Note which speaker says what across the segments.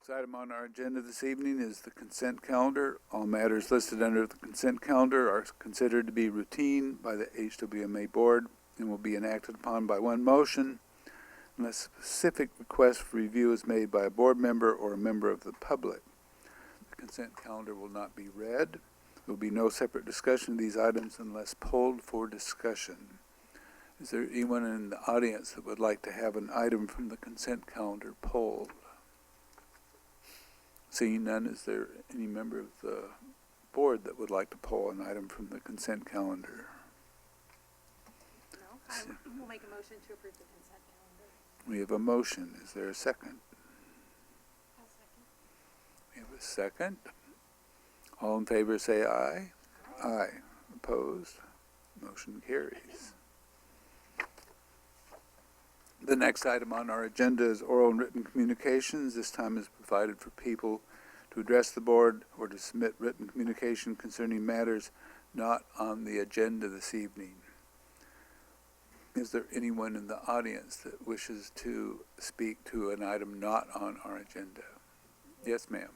Speaker 1: Next item on our agenda this evening is the consent calendar. All matters listed under the consent calendar are considered to be routine by the HWMA Board and will be enacted upon by one motion unless a specific request for review is made by a board member or a member of the public. The consent calendar will not be read. There will be no separate discussion of these items unless polled for discussion. Is there anyone in the audience that would like to have an item from the consent calendar polled? Seeing none, is there any member of the board that would like to poll an item from the consent calendar?
Speaker 2: No, I will make a motion to approve the consent calendar.
Speaker 1: We have a motion. Is there a second?
Speaker 2: I'll second.
Speaker 1: We have a second. All in favor say aye. Aye. Opposed? Motion carries. The next item on our agenda is oral and written communications. This time is provided for people to address the board or to submit written communication concerning matters not on the agenda this evening. Is there anyone in the audience that wishes to speak to an item not on our agenda? Yes, ma'am.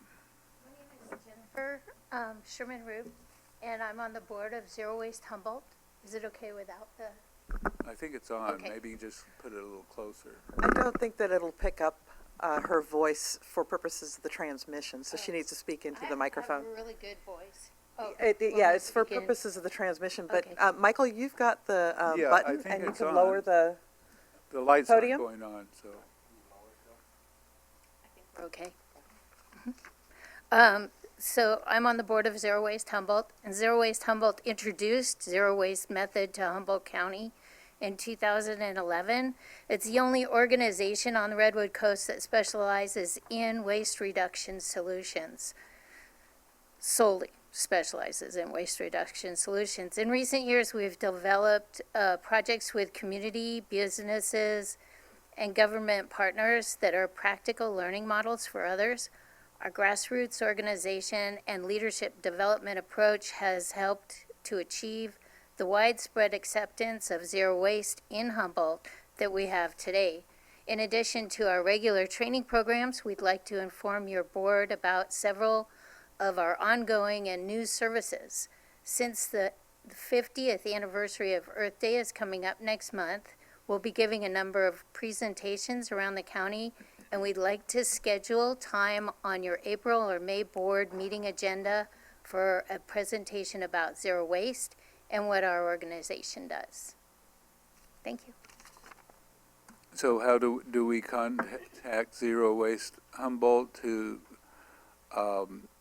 Speaker 3: My name is Jennifer Sherman-Rube, and I'm on the board of Zero Waste Humboldt. Is it okay without the...
Speaker 1: I think it's on.
Speaker 3: Okay.
Speaker 1: Maybe just put it a little closer.
Speaker 4: I don't think that it'll pick up her voice for purposes of the transmission, so she needs to speak into the microphone.
Speaker 3: I have a really good voice. Oh,
Speaker 4: Yeah, it's for
Speaker 3: begin?
Speaker 4: purposes of the transmission, but
Speaker 3: Okay.
Speaker 4: Michael, you've got the
Speaker 1: Yeah, I
Speaker 4: button,
Speaker 1: think
Speaker 4: and you
Speaker 1: it's
Speaker 4: can
Speaker 1: on.
Speaker 4: lower the,
Speaker 1: The lights aren't
Speaker 4: Podium?
Speaker 1: going on, so.
Speaker 3: Okay. So I'm on the board of Zero Waste Humboldt, and Zero Waste Humboldt introduced Zero Waste Method to Humboldt County in 2011. It's the only organization on the Redwood Coast that specializes in waste reduction solutions. Solely specializes in waste reduction solutions. In recent years, we've developed projects with community, businesses, and government partners that are practical learning models for others. Our grassroots organization and leadership development approach has helped to achieve the widespread acceptance of zero waste in Humboldt that we have today. In addition to our regular training programs, we'd like to inform your board about several of our ongoing and new services. Since the 50th anniversary of Earth Day is coming up next month, we'll be giving a number of presentations around the county, and we'd like to schedule time on your April or May board meeting agenda for a presentation about zero waste and what our organization does. Thank you.
Speaker 1: So how do we contact Zero Waste Humboldt to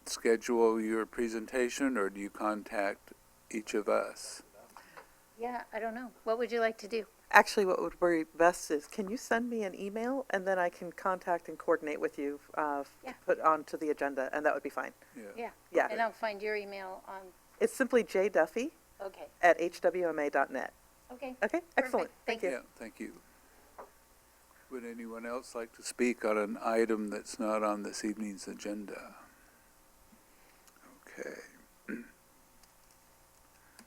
Speaker 1: schedule your presentation, or do you contact each of us?
Speaker 3: Yeah, I don't know. What would you like to do?
Speaker 4: actually what would be best is, can you send me an email, and then I can contact and coordinate with you,
Speaker 3: Yeah.
Speaker 4: put onto the agenda, and that would be fine.
Speaker 3: Yeah.
Speaker 4: Yeah.
Speaker 3: And I'll find your email on,
Speaker 4: It's simply jduffy@hwma.net.
Speaker 3: okay.
Speaker 4: Okay, excellent.
Speaker 3: Thank
Speaker 4: Thank you.
Speaker 1: Yeah, thank you. Would anyone else like to speak on an item that's not on this evening's agenda? Okay.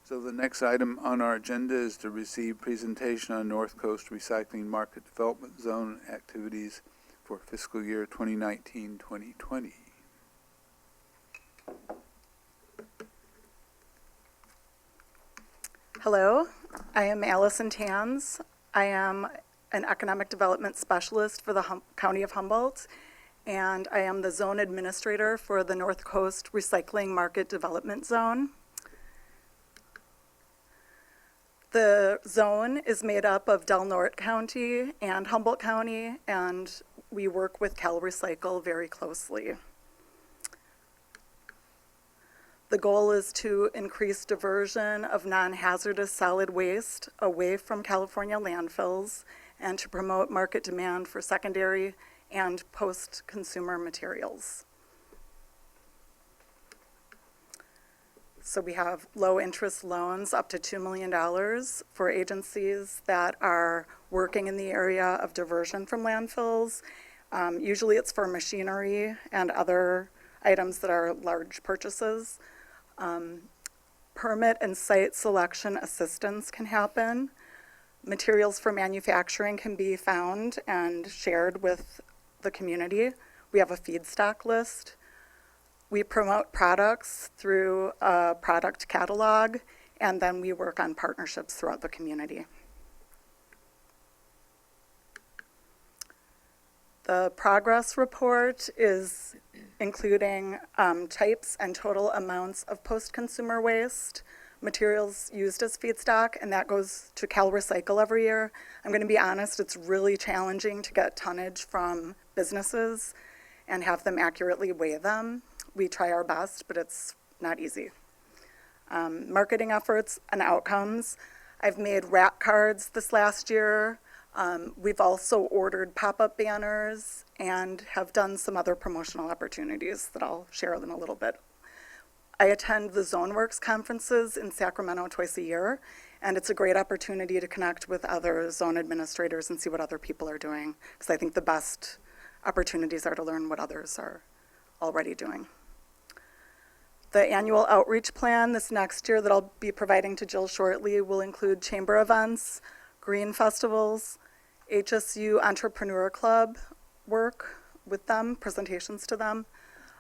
Speaker 1: So the next item on our agenda is to receive presentation on North Coast Recycling Market Development Zone activities for fiscal year 2019-2020.
Speaker 2: Hello, I am Allison Tans. I am an economic development specialist for the County of Humboldt, and I am the zone administrator for the North Coast Recycling Market Development Zone. The zone is made up of Del Norte County and Humboldt County, and we work with Cal Recycle very closely. The goal is to increase diversion of non-hazardous solid waste away from California landfills and to promote market demand for secondary and post-consumer materials. So we have low-interest loans up to $2 million for agencies that are working in the area of diversion from landfills. Usually it's for machinery and other items that are large purchases. Permit and site selection assistance can happen. Materials for manufacturing can be found and shared with the community. We have a feedstock list. We promote products through a product catalog, and then we work on partnerships throughout the community. The progress report is including types and total amounts of post-consumer waste, materials used as feedstock, and that goes to CalRecycle every year. I'm going to be honest, it's really challenging to get tonnage from businesses and have them accurately weigh them. We try our best, but it's not easy. Marketing efforts and outcomes. I've made rack cards this last year. We've also ordered pop-up banners and have done some other promotional opportunities that I'll share in a little bit. I attend the ZoneWorks conferences in Sacramento twice a year, and it's a great opportunity to connect with other zone administrators and see what other people are doing, because I think the best opportunities are to learn what others are already doing. The annual outreach plan this next year that I'll be providing to Jill shortly will include chamber events, green festivals, HSU Entrepreneur Club work with them, presentations to them,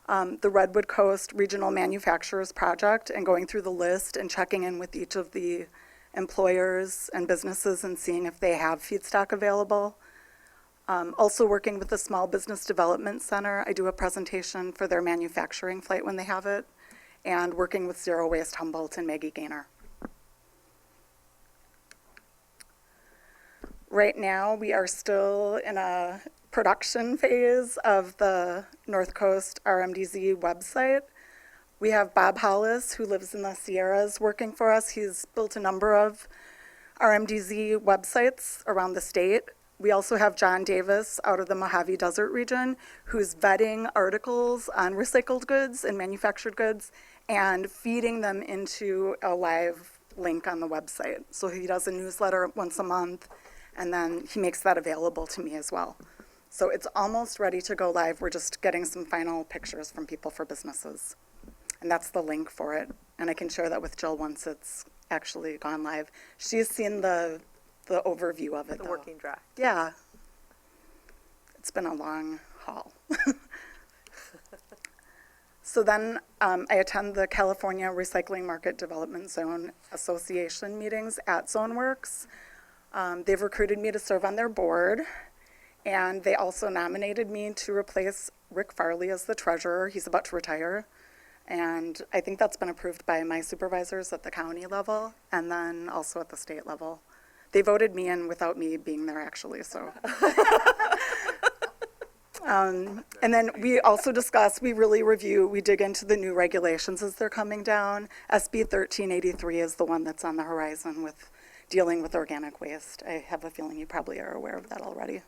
Speaker 2: the Redwood Coast Regional Manufacturers Project, and going through the list and checking in with each of the employers and businesses and seeing if they have feedstock available. Also working with the Small Business Development Center. I do a presentation for their manufacturing flight when they have it, and working with Zero Waste Humboldt and Maggie Gaynor. Right now, we are still in a production phase of the North Coast RMDZ website. We have Bob Hollis, who lives in the Sierras, working for us. He's built a number of RMDZ websites around the state. We also have John Davis out of the Mojave Desert region, who's vetting articles on recycled goods and manufactured goods and feeding them into a live link on the website. So he does a newsletter once a month, and then he makes that available to me as well. So it's almost ready to go live. We're just getting some final pictures from people for businesses. And that's the link for it. And I can share that with Jill once it's actually gone live. She's seen the overview of it,
Speaker 4: The
Speaker 2: though.
Speaker 4: working draft.
Speaker 2: Yeah. It's been a long haul. So then I attend the California Recycling Market Development Zone Association meetings at ZoneWorks. They've recruited me to serve on their board, and they also nominated me to replace Rick Farley as the treasurer. He's about to retire, and I think that's been approved by my supervisors at the county level and then also at the state level. They voted me in without me being there, actually, so. And then we also discuss, we really review, we dig into the new regulations as they're coming down. SB 1383 is the one that's on the horizon with dealing with organic waste. I have a feeling you probably are aware of that already.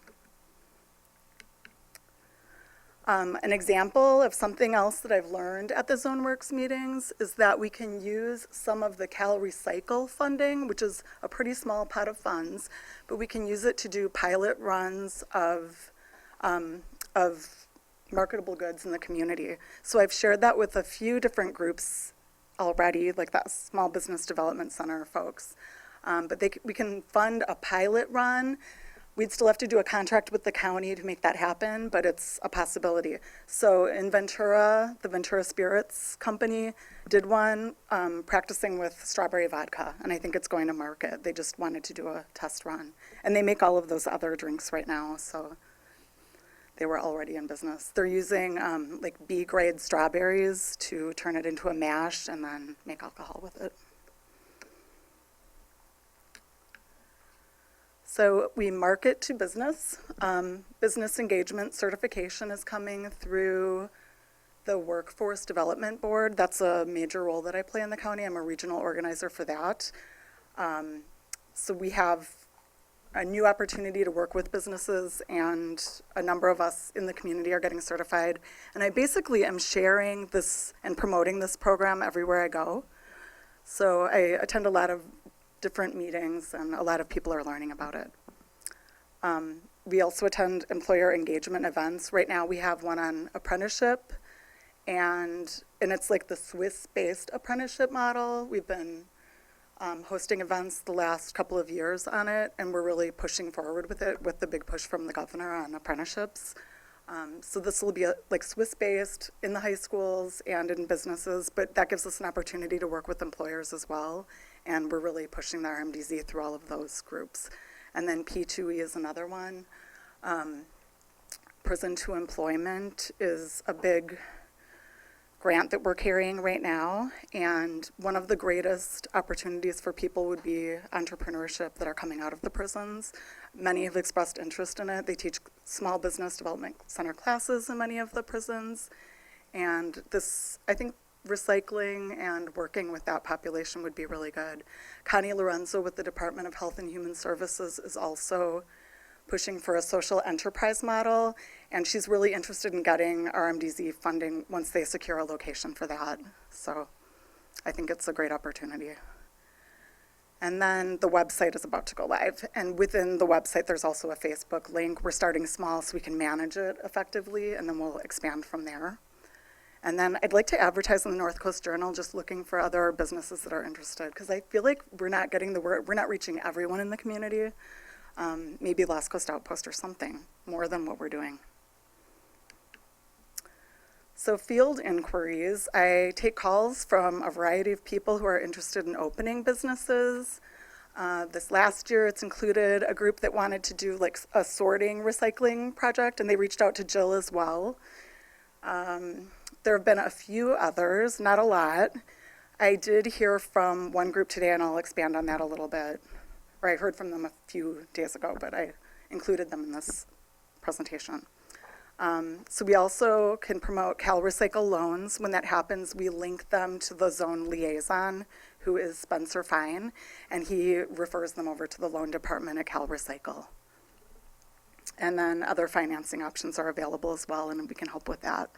Speaker 2: An example of something else that I've learned at the ZoneWorks meetings is that we can use some of the CalRecycle funding, which is a pretty small pot of funds, but we can use it to do pilot runs of marketable goods in the community. So I've shared that with a few different groups already, like that Small Business Development Center folks. But we can fund a pilot run. We'd still have to do a contract with the county to make that happen, but it's a possibility. So in Ventura, the Ventura Spirits Company did one practicing with strawberry vodka, and I think it's going to market. They just wanted to do a test run. And they make all of those other drinks right now, so they were already in business. They're using like B-grade strawberries to turn it into a mash and then make alcohol with it. So we market to business. Business engagement certification is coming through the Workforce Development Board. That's a major role that I play in the county. I'm a regional organizer for that. So we have a new opportunity to work with businesses, and a number of us in the community are getting certified. And I basically am sharing this and promoting this program everywhere I go. So I attend a lot of different meetings, and a lot of people are learning about it. We also attend employer engagement events. Right now we have one on apprenticeship, and it's like the Swiss-based apprenticeship model. We've been hosting events the last couple of years on it, and we're really pushing forward with it with the big push from the governor on apprenticeships. So this will be like Swiss-based in the high schools and in businesses, but that gives us an opportunity to work with employers as well. And we're really pushing the RMDZ through all of those groups. And then P2E is another one. Prison to Employment is a big grant that we're carrying right now, and one of the greatest opportunities for people would be entrepreneurship that are coming out of the prisons. Many have expressed interest in it. They teach small business development center classes in many of the prisons, and this, I think, recycling and working with that population would be really good. Connie Lorenzo with the Department of Health and Human Services is also pushing for a social enterprise model, and she's really interested in getting RMDZ funding once they secure a location for that. So I think it's a great opportunity. And then the website is about to go live, and within the website there's also a Facebook link. We're starting small so we can manage it effectively, and then we'll expand from there. And then I'd like to advertise in the North Coast Journal, just looking for other businesses that are interested, because I feel like we're not getting the word, we're not reaching everyone in the community. Maybe Last Coast Outpost or something, more than what we're doing. So field inquiries, I take calls from a variety of people who are interested in opening businesses. This last year, it's included a group that wanted to do like a sorting recycling project, and they reached out to Jill as well. There have been a few others, not a lot. I did hear from one group today, and I'll expand on that a little bit. Or I heard from them a few days ago, but I included them in this presentation. So we also can promote Cal Recycle loans. When that happens, we link them to the zone liaison, who is Spencer Fine, and he refers them over to the loan department at Cal Recycle. And then other financing options are available as well, and we can help with that.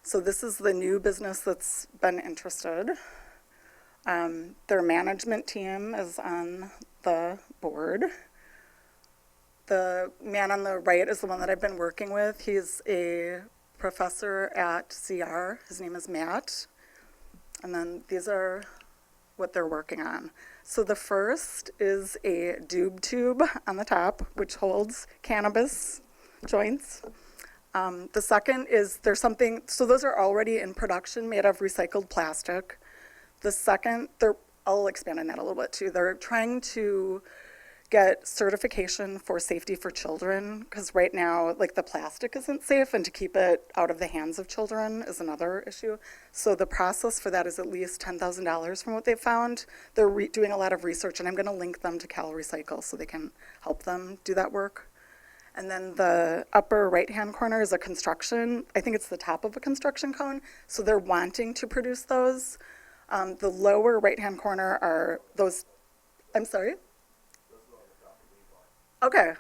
Speaker 2: So this is the new business that's been interested. Their management team is on the board. The man on the right is the one that I've been working with. He's a professor at CR. His name is Matt. And then these are what they're working on. So the first is a doob tube on the top, which holds cannabis joints. The second is there's something, so those are already in production made of recycled plastic. The second, I'll expand on that a little bit too. They're trying to get certification for safety for children, because right now, like, the plastic isn't safe, and to keep it out of the hands of children is another issue. So the process for that is at least $10,000 from what they've found. They're doing a lot of research, and I'm going to link them to Cal Recycle so they can help them do that work. And then the upper right-hand corner is a construction. I think it's the top of a construction cone. So they're wanting to produce those. The lower right-hand corner are those, I'm sorry? Okay.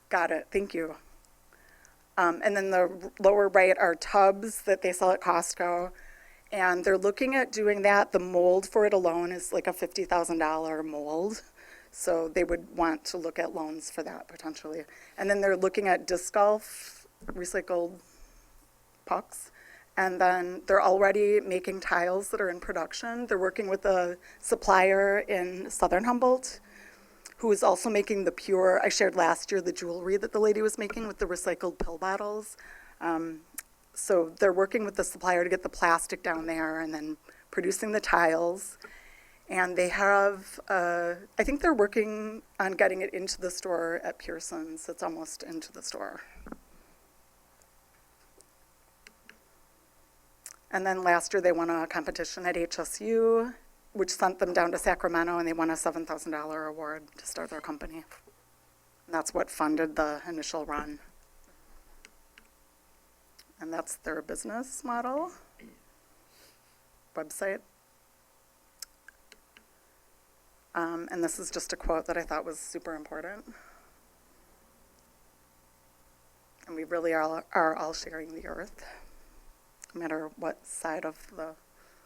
Speaker 2: Got it, thank you. And then the lower right are tubs that they sell at Costco. And they're looking at doing that. The mold for it alone is like a $50,000 mold. So they would want to look at loans for that potentially. And then they're looking at disc golf, recycled pucks. And then they're already making tiles that are in production. They're working with a supplier in southern Humboldt who is also making the pure, I shared last year, the jewelry that the lady was making with the recycled pill bottles. So they're working with the supplier to get the plastic down there and then producing the tiles. And they have, I think they're working on getting it into the store at Pearson's. It's almost into the store. And then last year they won a competition at HSU, which sent them down to Sacramento, and they won a $7,000 award to start their company. And that's what funded the initial run. And that's their business model, website. And this is just a quote that I thought was super important. And we really are all sharing the earth, no matter what side of the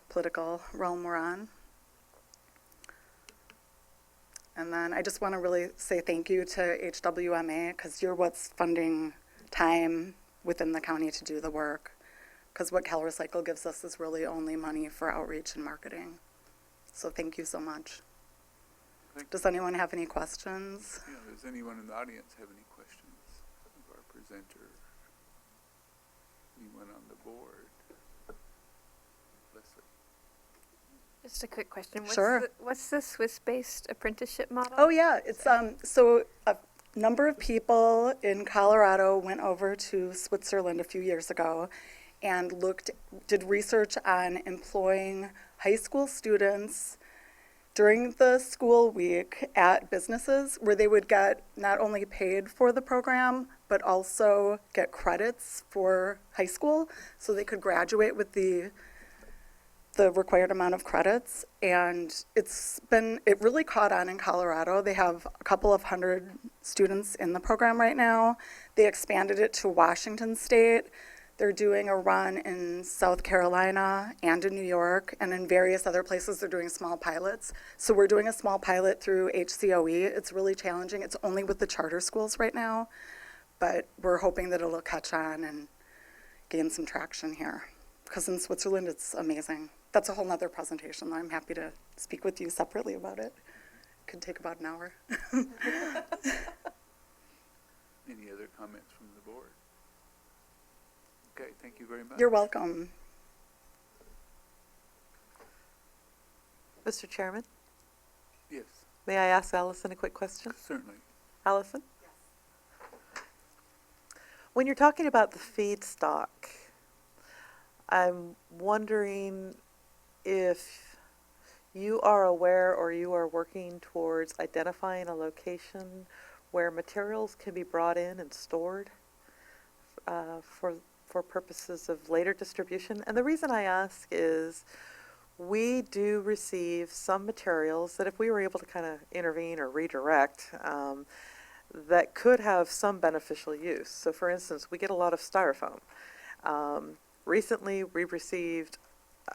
Speaker 2: political realm we're on. And then I just want to really say thank you to HWMA, because you're what's funding time within the county to do the work. Because what Cal Recycle gives us is really only money for outreach and marketing. So thank you so much.
Speaker 1: Thank
Speaker 2: Does anyone have any questions?
Speaker 1: you. Does anyone in the audience have any questions of our presenter? Anyone on the board? Leslie?
Speaker 5: Just a quick question.
Speaker 2: Sure.
Speaker 5: What's the Swiss-based apprenticeship model?
Speaker 2: Oh, yeah, it's, so a number of people in Colorado went over to Switzerland a few years ago and did research on employing high school students during the school week at businesses where they would get not only paid for the program, but also get credits for high school, so they could graduate with the required amount of credits. And it really caught on in Colorado. They have a couple of hundred students in the program right now. They expanded it to Washington State. They're doing a run in South Carolina and in New York, and in various other places they're doing small pilots. So we're doing a small pilot through HCOE. It's really challenging. It's only with the charter schools right now, but we're hoping that it'll catch on and gain some traction here. Because in Switzerland, it's amazing. That's a whole nother presentation. I'm happy to speak with you separately about it. Could take about an hour.
Speaker 1: Any other comments from the board? Okay, thank you very much.
Speaker 2: You're welcome.
Speaker 4: Mr. Chairman,
Speaker 1: Yes,
Speaker 4: may I ask Allison a quick question?
Speaker 1: certainly.
Speaker 4: Allison? Yes. When you're talking about the feedstock, I'm wondering if you are aware or you are working towards identifying a location where materials can be brought in and stored for purposes of later distribution. And the reason I ask is we do receive some materials that if we were able to kind of intervene or redirect, that could have some beneficial use. So for instance, we get a lot of styrofoam. Recently we received,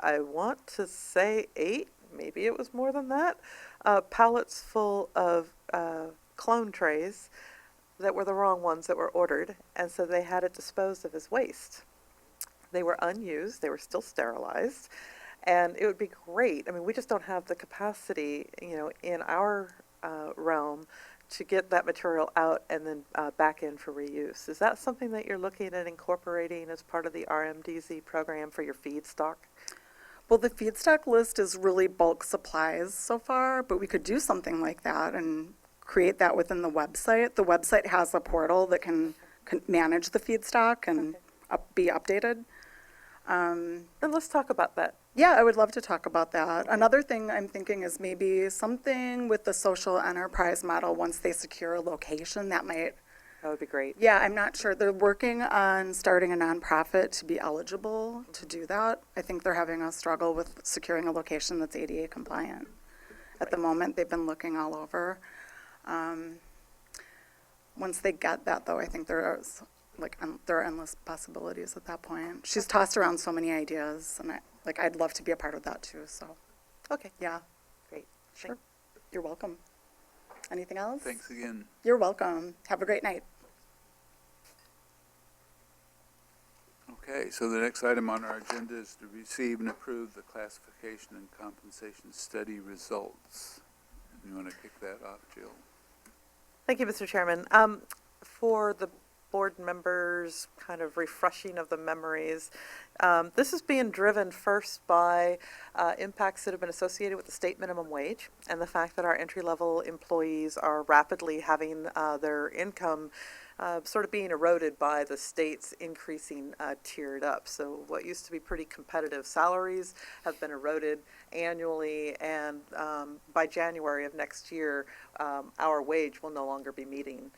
Speaker 4: I want to say 8, maybe it was more than that, pallets full of clone trays that were the wrong ones that were ordered, and so they had it disposed of as waste. They were unused, they were still sterilized, and it would be great. I mean, we just don't have the capacity, in our realm to get that material out and then back in for reuse. Is that something that you're looking at incorporating as part of the RMDZ program for your feedstock?
Speaker 2: Well, the feedstock list is really bulk supplies so far, but we could do something like that and create that within the website. The website has a portal that can manage the feedstock and be updated.
Speaker 4: Then let's talk about that.
Speaker 2: Yeah, I would love to talk about that. Another thing I'm thinking is maybe something with the social enterprise model once they secure a location that might.
Speaker 4: That would be great.
Speaker 2: Yeah, I'm not sure. They're working on starting a nonprofit to be eligible to do that. I think they're having a struggle with securing a location that's ADA compliant. At the moment, they've been looking all over. Once they get that, though, I think there are endless possibilities at that point. She's tossed around so many ideas, and I'd love to be a part of that too. So,
Speaker 4: Okay,
Speaker 2: yeah,
Speaker 4: great.
Speaker 2: sure. You're welcome. Anything else?
Speaker 1: Thanks again.
Speaker 2: You're welcome. Have a great night.
Speaker 1: Okay, so the next item on our agenda is to receive and approve the classification and compensation study results. You want to kick that off, Jill?
Speaker 4: Thank you, Mr. Chairman. For the board members' kind of refreshing of the memories, this is being driven first by impacts that have been associated with the state minimum wage and the fact that our entry-level employees are rapidly having their income sort of being eroded by the state's increasing tiered up. So what used to be pretty competitive salaries have been eroded annually, and by January of next year, our wage will no longer be meeting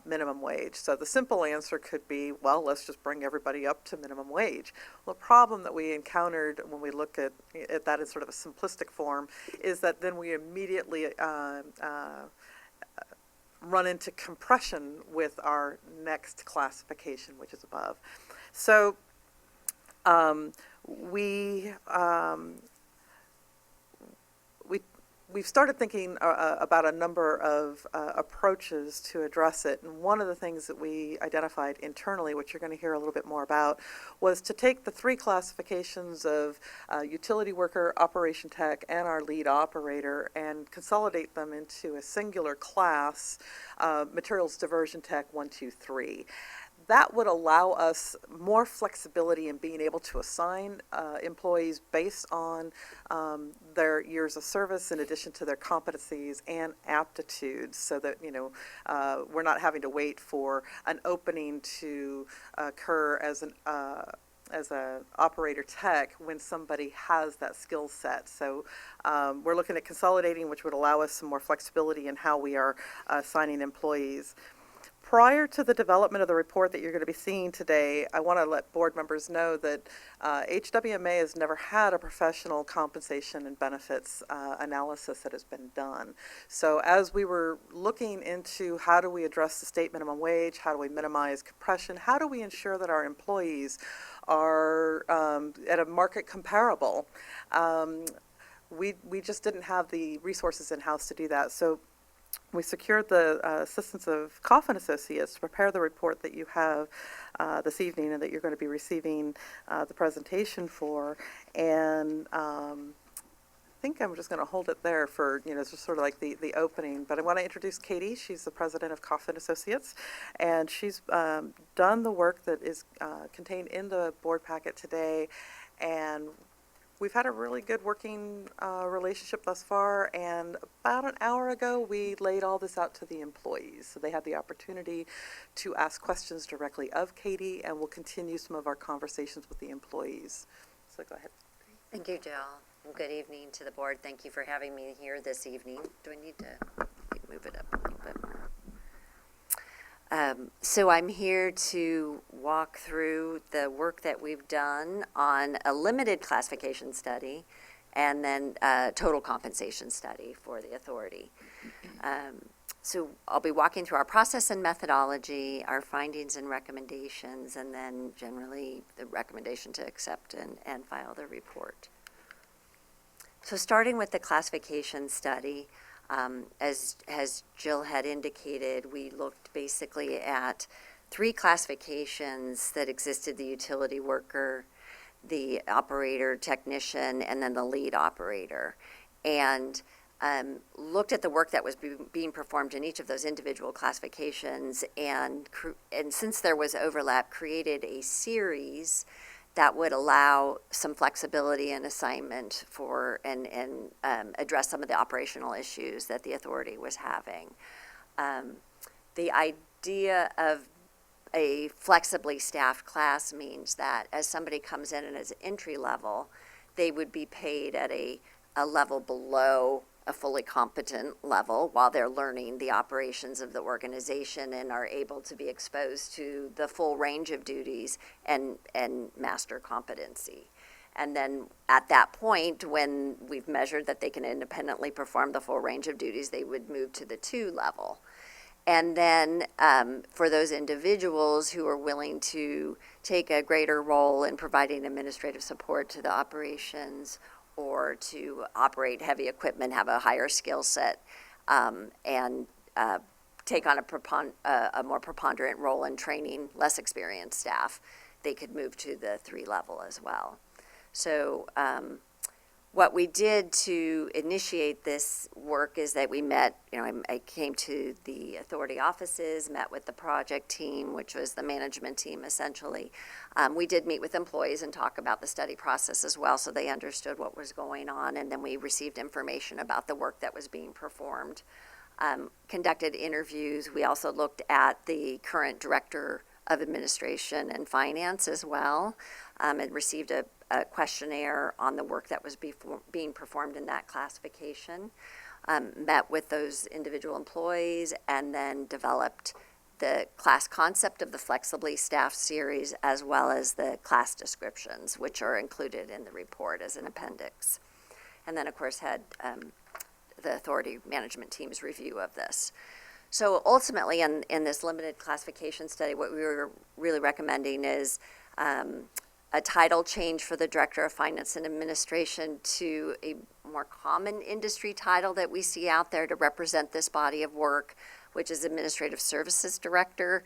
Speaker 4: minimum wage. So the simple answer could be, well, let's just bring everybody up to minimum wage. Well, the problem that we encountered when we look at that in sort of a simplistic form is that then we immediately run into compression with our next classification, which is above. So we we've started thinking about a number of approaches to address it. And one of the things that we identified internally, which you're going to hear a little bit more about, was to take the three classifications of utility worker, operation tech, and our lead operator and consolidate them into a singular class, materials diversion tech 1, 2, 3. That would allow us more flexibility in being able to assign employees based on their years of service in addition to their competencies and aptitudes, so that, you know, we're not having to wait for an opening to occur as a operator tech when somebody has that skill set. So we're looking at consolidating, which would allow us some more flexibility in how we are assigning employees. Prior to the development of the report that you're going to be seeing today, I want to let board members know that HWMA has never had a professional compensation and benefits analysis that has been done. So as we were looking into how do we address the state minimum wage, how do we minimize compression, how do we ensure that our employees are at a market comparable, we just didn't have the resources in-house to do that. So we secured the assistance of Coffin Associates to prepare the report that you have this evening and that you're going to be receiving the presentation for. And I think I'm just going to hold it there for, you know, just sort of like the opening. But I want to introduce Katie. She's the president of Coffin Associates, and she's done the work that is contained in the board packet today. And we've had a really good working relationship thus far, and about an hour ago, we laid all this out to the employees. So they had the opportunity to ask questions directly of Katie, and we'll continue some of our conversations with the employees. So go ahead.
Speaker 6: Thank you, Jill. And good evening to the board. Thank you for having me here this evening. Do I need to move it up a little bit more? So I'm here to walk through the work that we've done on a limited classification study and then a total compensation study for the authority. So I'll be walking through our process and methodology, our findings and recommendations, and then generally the recommendation to accept and file the report. So starting with the classification study, as Jill had indicated, we looked basically at three classifications that existed: the utility worker, the operator technician, and then the lead operator, and looked at the work that was being performed in each of those individual classifications, and since there was overlap, created a series that would allow some flexibility in assignment for and address some of the operational issues that the authority was having. The idea of a flexibly staffed class means that as somebody comes in and as entry level, they would be paid at a level below a fully competent level while they're learning the operations of the organization and are able to be exposed to the full range of duties and master competency. And then at that point, when we've measured that they can independently perform the full range of duties, they would move to the 2 level. And then for those individuals who are willing to take a greater role in providing administrative support to the operations or to operate heavy equipment, have a higher skill set, and take on a more preponderant role in training less experienced staff, they could move to the 3 level as well. So what we did to initiate this work is that we met, I came to the authority offices, met with the project team, which was the management team essentially. We did meet with employees and talk about the study process as well, so they understood what was going on, and then we received information about the work that was being performed. Conducted interviews. We also looked at the current director of administration and finance as well, and received a questionnaire on the work that was being performed in that classification, met with those individual employees, and then developed the class concept of the flexibly staffed series as well as the class descriptions, which are included in the report as an appendix. And then, of course, had the authority management team's review of this. So ultimately, in this limited classification study, what we were really recommending is a title change for the Director of Finance and Administration to a more common industry title that we see out there to represent this body of work, which is Administrative Services Director.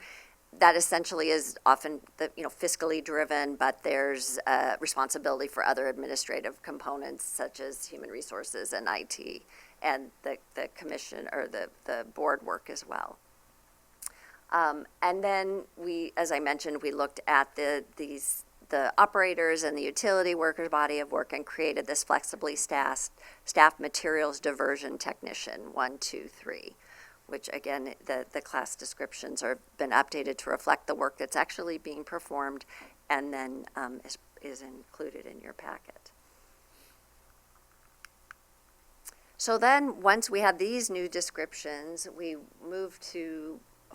Speaker 6: That essentially is often fiscally driven, but there's responsibility for other administrative components such as human resources and IT and the commission or the board work as well. And then as I mentioned, we looked at the operators and the utility workers body of work and created this flexibly staffed materials diversion technician 1, 2, 3. Which again, the class descriptions have been updated to reflect the work that's actually being performed and then is included in your packet. So then, once we had these new descriptions, we moved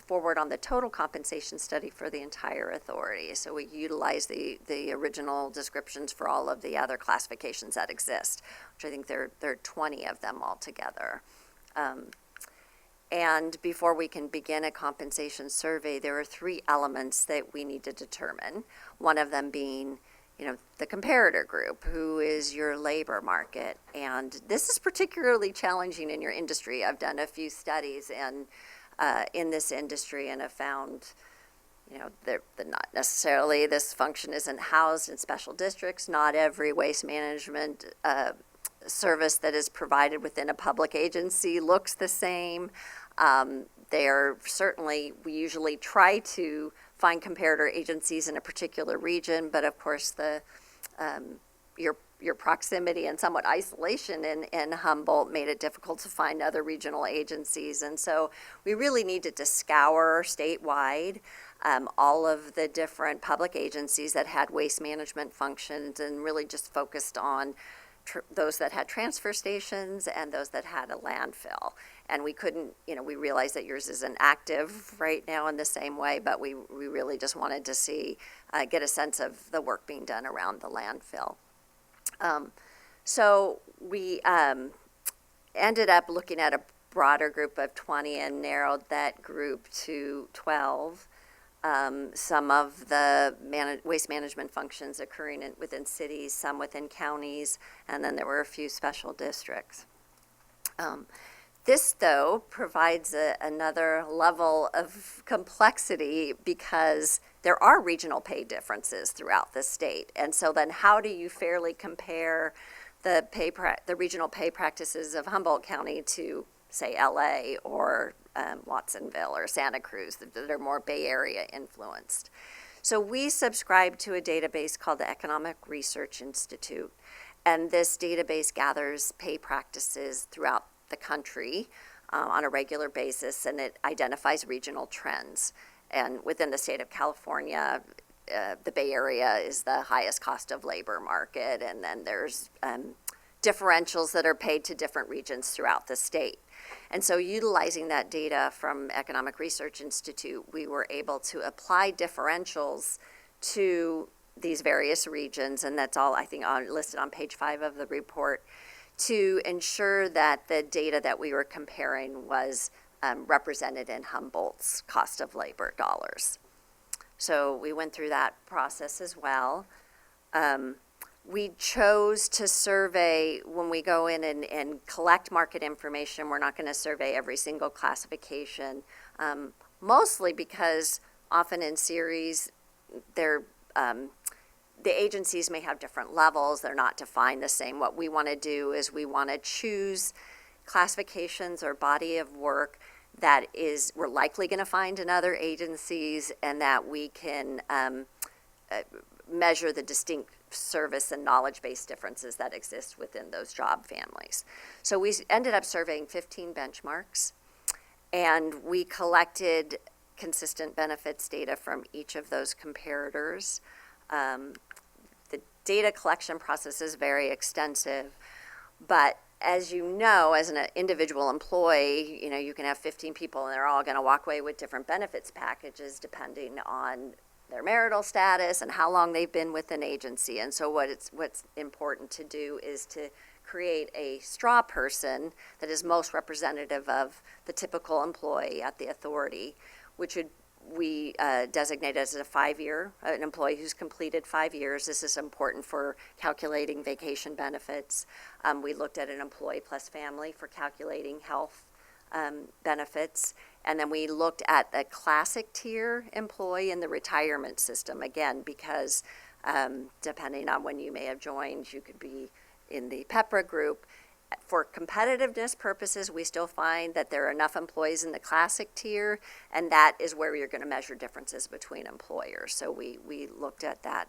Speaker 6: forward on the total compensation study for the entire authority. So we utilized the original descriptions for all of the other classifications that exist, which I think there are 20 of them altogether. And before we can begin a compensation survey, there are 3 elements that we need to determine. One of them being, the comparator group, who is your labor market. And this is particularly challenging in your industry. I've done a few studies in this industry and have found, that not necessarily this function isn't housed in special districts. Not every waste management service that is provided within a public agency looks the same. We usually try to find comparator agencies in a particular region, but of course your proximity and somewhat isolation in Humboldt made it difficult to find other regional agencies. And so we really needed to scour statewide all of the different public agencies that had waste management functions and really just focused on those that had transfer stations and those that had a landfill. And we couldn't, we realized that yours isn't active right now in the same way, but we really just wanted to get a sense of the work being done around the landfill. So we ended up looking at a broader group of 20 and narrowed that group to 12. Some of the waste management functions occurring within cities, some within counties, and then there were a few special districts. This, though, provides another level of complexity because there are regional pay differences throughout the state. And so then how do you fairly compare the regional pay practices of Humboldt County to, say, LA or Watsonville or Santa Cruz that are more Bay Area influenced? So we subscribe to a database called the Economic Research Institute, and this database gathers pay practices throughout the country on a regular basis, and it identifies regional trends. And within the state of California, the Bay Area is the highest cost of labor market, and then there's differentials that are paid to different regions throughout the state. And so utilizing that data from Economic Research Institute, we were able to apply differentials to these various regions, and that's all I think listed on page 5 of the report, to ensure that the data that we were comparing was represented in Humboldt's cost of labor dollars. So we went through that process as well. We chose to survey, when we go in and collect market information, we're not going to survey every single classification, mostly because often in series, the agencies may have different levels. They're not defined the same. What we want to do is we want to choose classifications or body of work that we're likely going to find in other agencies, and that we can measure the distinct service and knowledge-based differences that exist within those job families. So we ended up surveying 15 benchmarks, and we collected consistent benefits data from each of those comparators. The data collection process is very extensive, but as you know, as an individual employee, you can have 15 people and they're all going to walk away with different benefits packages depending on their marital status and how long they've been with an agency. And so what's important to do is to create a straw person that is most representative of the typical employee at the authority, which we designate as a 5-year, an employee who's completed 5 years. This is important for calculating vacation benefits. We looked at an employee plus family for calculating health benefits. And then we looked at the classic tier employee in the retirement system, again, because depending on when you may have joined, you could be in the PEPRA group. For competitiveness purposes, we still find that there are enough employees in the classic tier, and that is where you're going to measure differences between employers. So we looked at that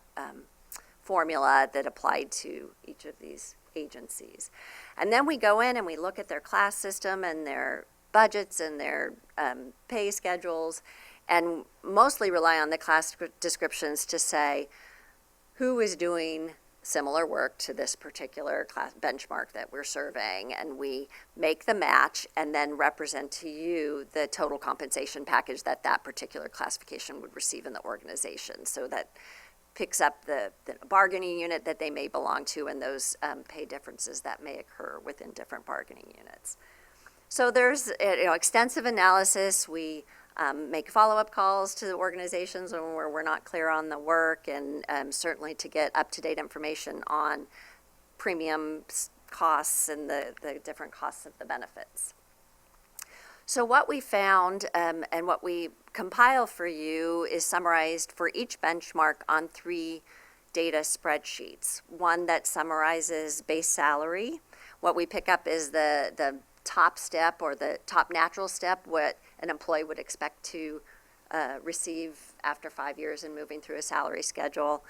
Speaker 6: formula that applied to each of these agencies. And then we go in and we look at their class system and their budgets and their pay schedules, and mostly rely on the class descriptions to say who is doing similar work to this particular class benchmark that we're surveying, and we make the match and then represent to you the total compensation package that that particular classification would receive in the organization. So that picks up the bargaining unit that they may belong to and those pay differences that may occur within different bargaining units. So there's extensive analysis. We make follow-up calls to the organizations when we're not clear on the work, and certainly to get up-to-date information on premium costs and the different costs of the benefits. So what we found and what we compile for you is summarized for each benchmark on 3 data spreadsheets. One that summarizes base salary. What we pick up is the top step or the top natural step, what an employee would expect to receive after 5 years and moving through a salary schedule.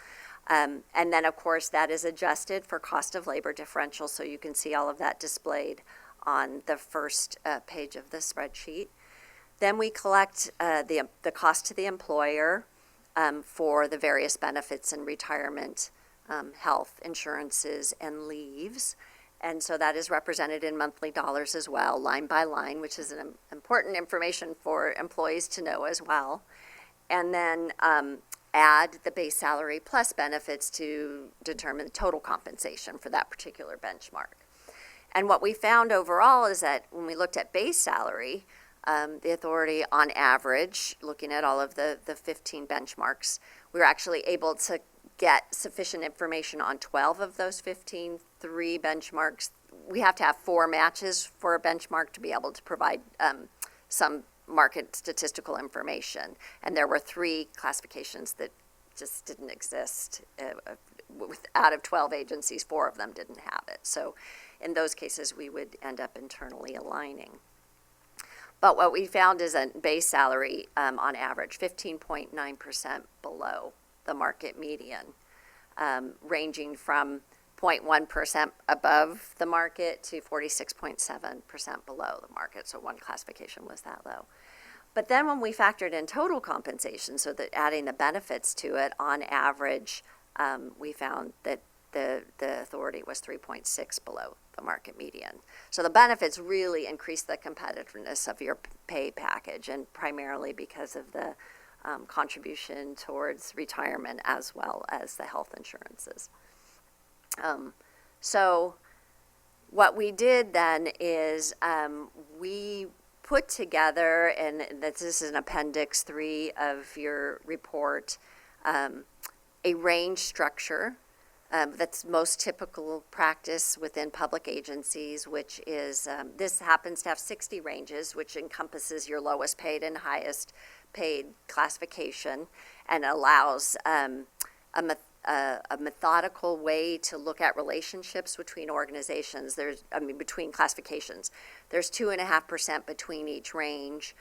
Speaker 6: And then, of course, that is adjusted for cost of labor differential, so you can see all of that displayed on the first page of the spreadsheet. Then we collect the cost to the employer for the various benefits and retirement, health insurances, and leaves. And so that is represented in monthly dollars as well, line by line, which is an important information for employees to know as well. And then add the base salary plus benefits to determine the total compensation for that particular benchmark. And what we found overall is that when we looked at base salary, the authority on average, looking at all of the 15 benchmarks, we were actually able to get sufficient information on 12 of those 15, 3 benchmarks. We have to have 4 matches for a benchmark to be able to provide some market statistical information. And there were 3 classifications that just didn't exist. Out of 12 agencies, 4 of them didn't have it. So in those cases, we would end up internally aligning. But what we found is a base salary on average 15.9% below the market median, ranging from 0.1% above the market to 46.7% below the market. So one classification was that low. But then when we factored in total compensation, so that adding the benefits to it, on average, we found that the authority was 3.6 below the market median. So the benefits really increase the competitiveness of your pay package, and primarily because of the contribution towards retirement as well as the health insurances. So what we did then is we put together, and this is in Appendix 3 of your report, a range structure that's most typical practice within public agencies, which is, this happens to have 60 ranges, which encompasses your lowest paid and highest paid classification, and allows a methodical way to look at relationships between organizations. Between classifications. There's 2.5% between each range,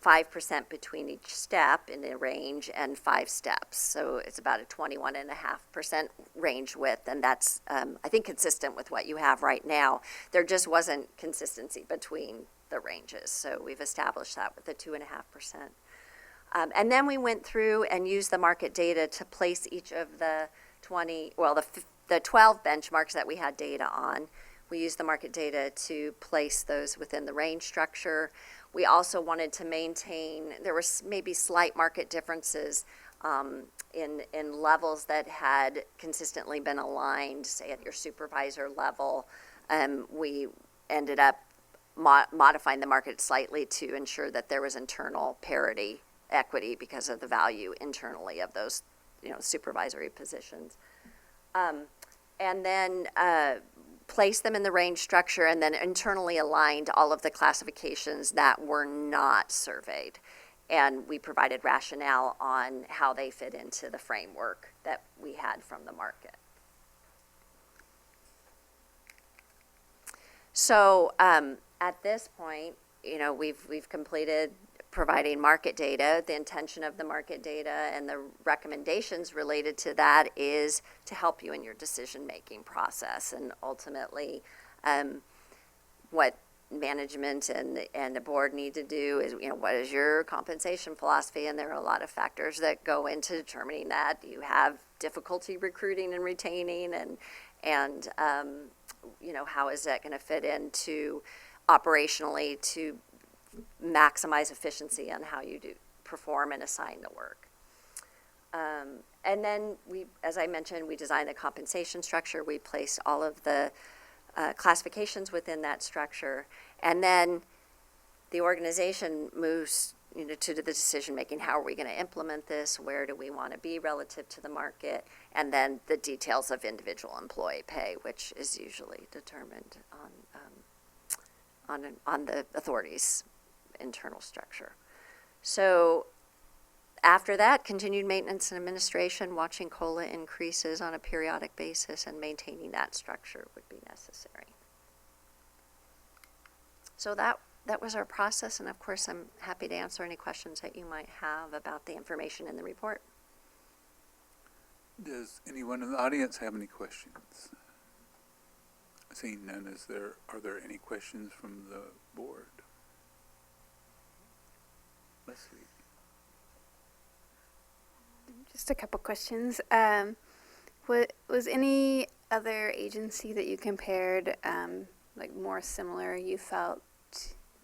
Speaker 6: 5% between each step in the range, and 5 steps. So it's about a 21.5% range width, and that's, I think, consistent with what you have right now. There just wasn't consistency between the ranges, so we've established that with the 2.5%. And then we went through and used the market data to place each of the 12 benchmarks that we had data on. We used the market data to place those within the range structure. We also wanted to maintain, there were maybe slight market differences in levels that had consistently been aligned, say at your supervisor level. We ended up modifying the market slightly to ensure that there was internal parity equity because of the value internally of those, supervisory positions. And then placed them in the range structure and then internally aligned all of the classifications that were not surveyed. And we provided rationale on how they fit into the framework that we had from the market. So at this point, we've completed providing market data. The intention of the market data and the recommendations related to that is to help you in your decision-making process. And ultimately, what management and the board need to do is, what is your compensation philosophy? And there are a lot of factors that go into determining that. You have difficulty recruiting and retaining, and how is that going to fit into operationally to maximize efficiency on how you do perform and assign the work. And then as I mentioned, we designed the compensation structure. We placed all of the classifications within that structure. And then the organization moves to the decision making. How are we going to implement this? Where do we want to be relative to the market? And then the details of individual employee pay, which is usually determined on the authority's internal structure. So after that, continued maintenance and administration, watching COLA increases on a periodic basis and maintaining that structure would be necessary. So that was our process, and of course I'm happy to answer any questions that you might have about the information in the report.
Speaker 1: Does anyone in the audience have any questions? Seeing none, are there any questions from the board? Leslie.
Speaker 5: Just a couple questions. Was any other agency that you compared, like more similar, you felt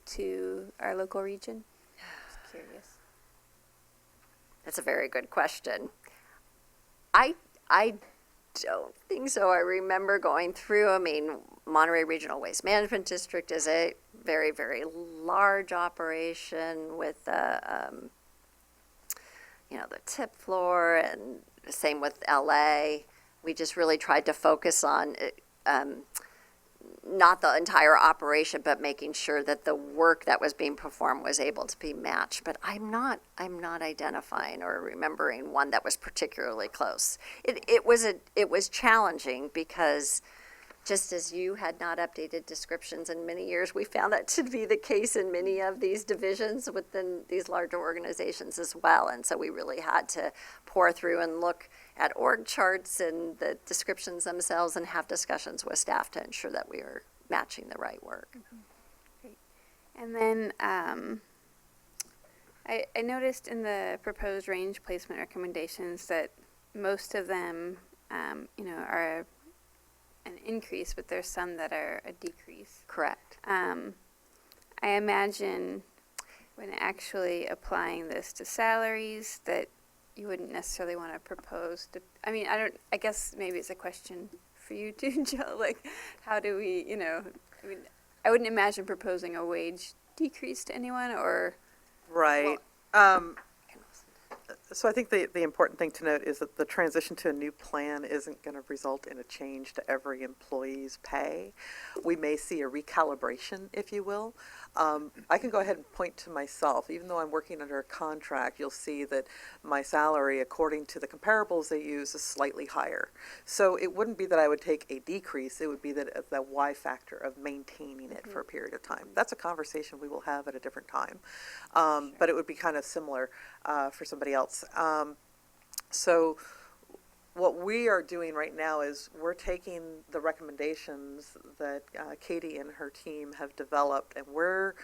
Speaker 5: to our local region? Just curious.
Speaker 6: That's a very good question. I don't think so. I remember going through, Monterey Regional Waste Management District is a very, very large operation with the tip floor, and same with LA. We just really tried to focus on not the entire operation, but making sure that the work that was being performed was able to be matched. But I'm not identifying or remembering one that was particularly close. It was challenging because just as you had not updated descriptions in many years, we found that to be the case in many of these divisions within these larger organizations as well. And so we really had to pour through and look at org charts and the descriptions themselves and have discussions with staff to ensure that we are matching the right work.
Speaker 5: Mm-hmm. Great. And then I noticed in the proposed range placement recommendations that most of them, are an increase, but there's some that are a decrease.
Speaker 6: Correct.
Speaker 5: I imagine when actually applying this to salaries that you wouldn't necessarily want to propose to, I guess maybe it's a question for you too, Jill, like how do we, I wouldn't imagine proposing a wage decrease to anyone or.
Speaker 4: Right. So I think the important thing to note is that the transition to a new plan isn't going to result in a change to every employee's pay. We may see a recalibration, if you will. I can go ahead and point to myself. Even though I'm working under a contract, you'll see that my salary, according to the comparables they use, is slightly higher. So it wouldn't be that I would take a decrease. It would be that Y factor of maintaining it for a period of time. That's a conversation we will have at a different time. But it would be kind of similar for somebody else. So what we are doing right now is we're taking the recommendations that Katie and her team have developed, and we're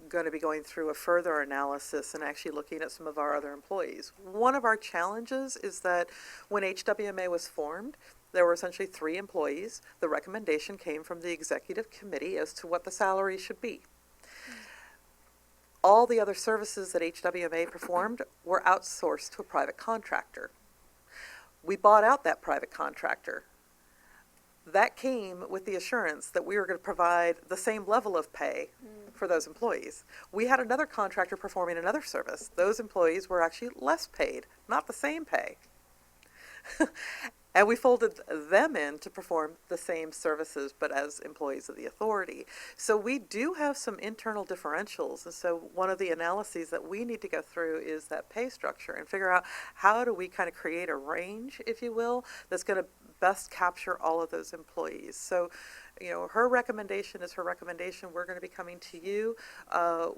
Speaker 4: going to be going through a further analysis and actually looking at some of our other employees. One of our challenges is that when HWMA was formed, there were essentially 3 employees. The recommendation came from the executive committee as to what the salary should be. All the other services that HWMA performed were outsourced to a private contractor. We bought out that private contractor. that came with the assurance that we were going to provide the same level of pay for those employees. We had another contractor performing another service. Those employees were actually less paid, not the same pay. And we folded them in to perform the same services, but as employees of the authority. So we do have some internal differentials. And so one of the analyses that we need to go through is that pay structure and figure out how do we kind of create a range, if you will, that's going to best capture all of those employees. So, you know, her recommendation is her recommendation. We're going to be coming to you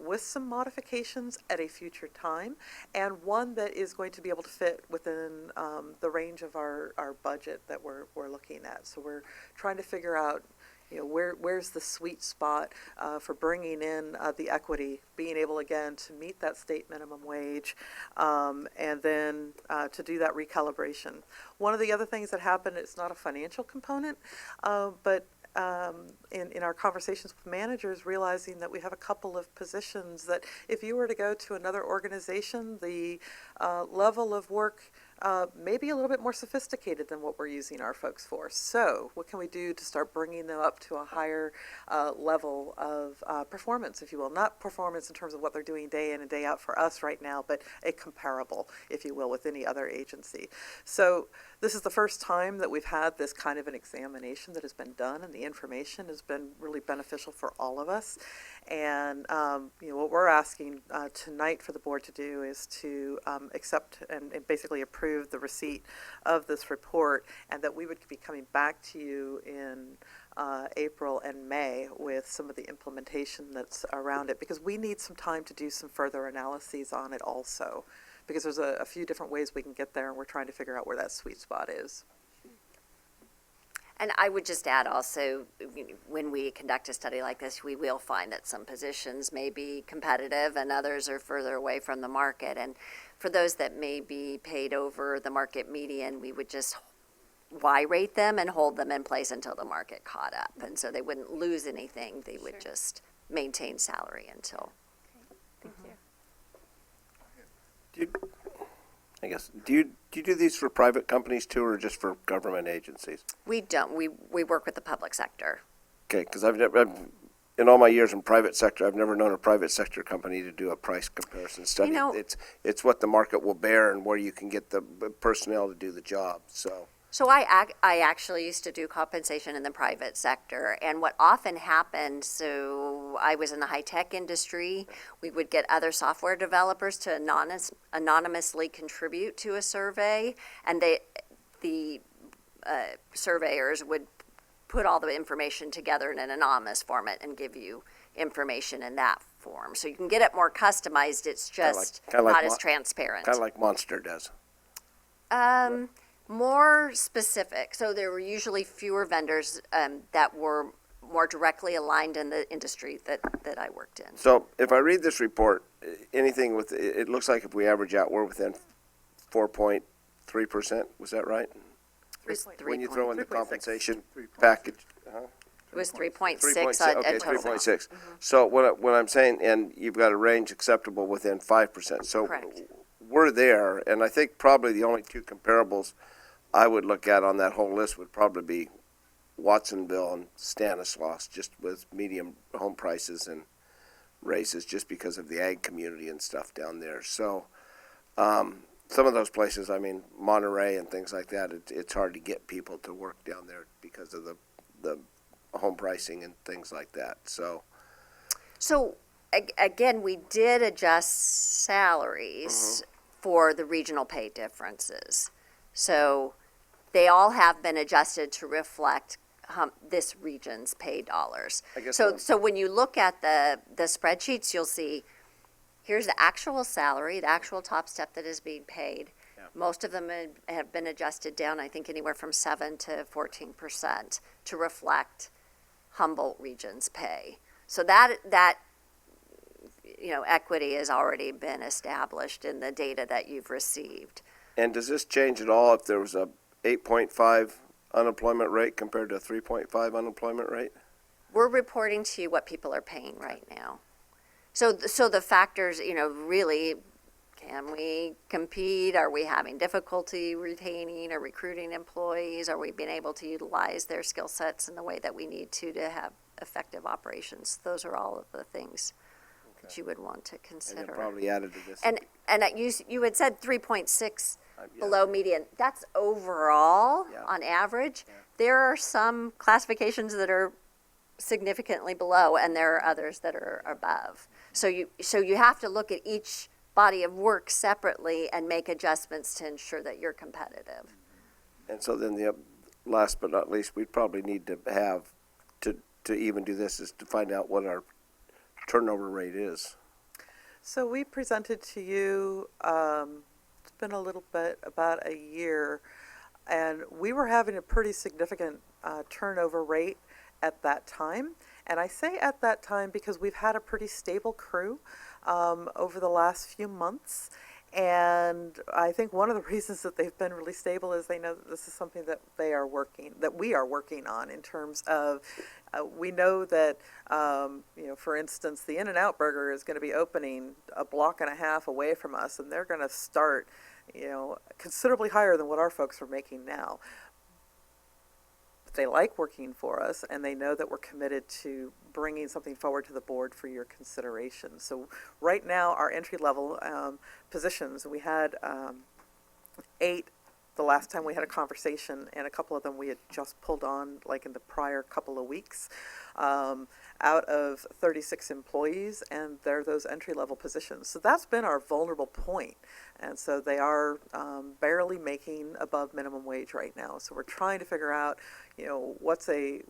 Speaker 4: with some modifications at a future time, and one that is going to be able to fit within the range of our budget that we're looking at. So we're trying to figure out, you know, where's the sweet spot for bringing in the equity, being able again to meet that state minimum wage, and then to do that recalibration. One of the other things that happened, it's not a financial component, but in our conversations with managers, realizing that we have a couple of positions that if you were to go to another organization, the level of work may be a little bit more sophisticated than what we're using our folks for. So what can we do to start bringing them up to a higher level of performance, if you will? Not performance in terms of what they're doing day in and day out for us right now, but a comparable, if you will, with any other agency. So this is the first time that we've had this kind of an examination that has been done, and the information has been really beneficial for all of us. And you know, what we're asking tonight for the board to do is to accept and basically approve the receipt of this report, and that we would be coming back to you in April and May with some of the implementation that's around it, because we need some time to do some further analyses on it also, because there's a few different ways we can get there, and we're trying to figure out where that sweet spot is.
Speaker 6: And I would just add also, when we conduct a study like this, we will find that some positions may be competitive and others are further away from the market. And for those that may be paid over the market median, we would just Y-rate them and hold them in place until the market caught up. And so they wouldn't lose anything. They would just maintain salary until.
Speaker 3: Thank you.
Speaker 7: Do you do these for private companies too, or just for government agencies?
Speaker 6: We don't. We work with the public sector.
Speaker 7: Okay, because in all my years in private sector, I've never known a private sector company to do a price comparison study.
Speaker 6: You know,
Speaker 7: it's what the market will bear and where you can get the personnel to do the job.
Speaker 6: So I actually used to do compensation in the private sector, and what often happened, so I was in the high-tech industry, we would get other software developers to anonymously contribute to a survey, and the surveyors would put all the information together in an anonymous format and give you information in that form. So you can get it more customized, it's just not as transparent.
Speaker 7: Kind of like Monster does.
Speaker 6: More specific. So there were usually fewer vendors that were more directly aligned in the industry that I worked in.
Speaker 7: So if I read this report, anything with it looks like if we average out, we're within 4.3%. Was that right? When you throw in the
Speaker 4: 3.6.
Speaker 7: compensation package.
Speaker 6: It was 3.6
Speaker 7: Okay,
Speaker 6: at total.
Speaker 7: 3.6. So what I'm saying, and you've got a range acceptable within 5%. So
Speaker 6: Correct.
Speaker 7: we're there, and I think probably the only two comparables I would look at on that whole list would probably be Watsonville and Stanislaus, just with medium home prices and raises, just because of the ag community and stuff down there. So some of those places, I mean, Monterey and things like that, it's hard to get people to work down there because of the home pricing and things like that. So
Speaker 6: Again, we did adjust salaries for the regional pay differences. So they all have been adjusted to reflect this region's pay dollars.
Speaker 7: I guess
Speaker 6: So when you look at the spreadsheets, you'll see, here's the actual salary, the actual top step that is being paid.
Speaker 7: Yeah.
Speaker 6: Most of them have been adjusted down, I think anywhere from 7 to 14% to reflect Humboldt region's pay. So that equity has already been established in the data that you've received.
Speaker 7: And does this change at all if there was a 8.5 unemployment rate compared to a 3.5 unemployment rate?
Speaker 6: We're reporting to you what people are paying right now. So the factors, really Can we compete? Are we having difficulty retaining or recruiting employees? Are we being able to utilize their skill sets in the way that we need to have effective operations? Those are all of the things that you would want to
Speaker 7: And then
Speaker 6: consider.
Speaker 7: probably added to this.
Speaker 6: And you had said 3.6
Speaker 7: yeah.
Speaker 6: below median. That's overall,
Speaker 7: Yeah.
Speaker 6: on average.
Speaker 7: Yeah.
Speaker 6: There are some classifications that are significantly below, and there are others that are above. So you have to look at each body of work separately and make adjustments to ensure that you're competitive.
Speaker 7: And so then the last but not least, we probably need to have to even do this is to find out what our turnover rate is.
Speaker 4: So we presented to you, it's been a little bit, about a year, and we were having a pretty significant turnover rate at that time. And I say at that time because we've had a pretty stable crew over the last few months. And I think one of the reasons that they've been really stable is they know that this is something that we are working on in terms of, we know that, for instance, the In-N-Out Burger is going to be opening a block and a half away from us, and they're going to start, considerably higher than what our folks are making now. But they like working for us, and they know that we're committed to bringing something forward to the board for your consideration. So right now, our entry-level positions, we had 8 the last time we had a conversation, and a couple of them we had just pulled on, like in the prior couple of weeks, out of 36 employees, and they're those entry-level positions. So that's been our vulnerable point, and so they are barely making above minimum wage right now. So we're trying to figure out, what's a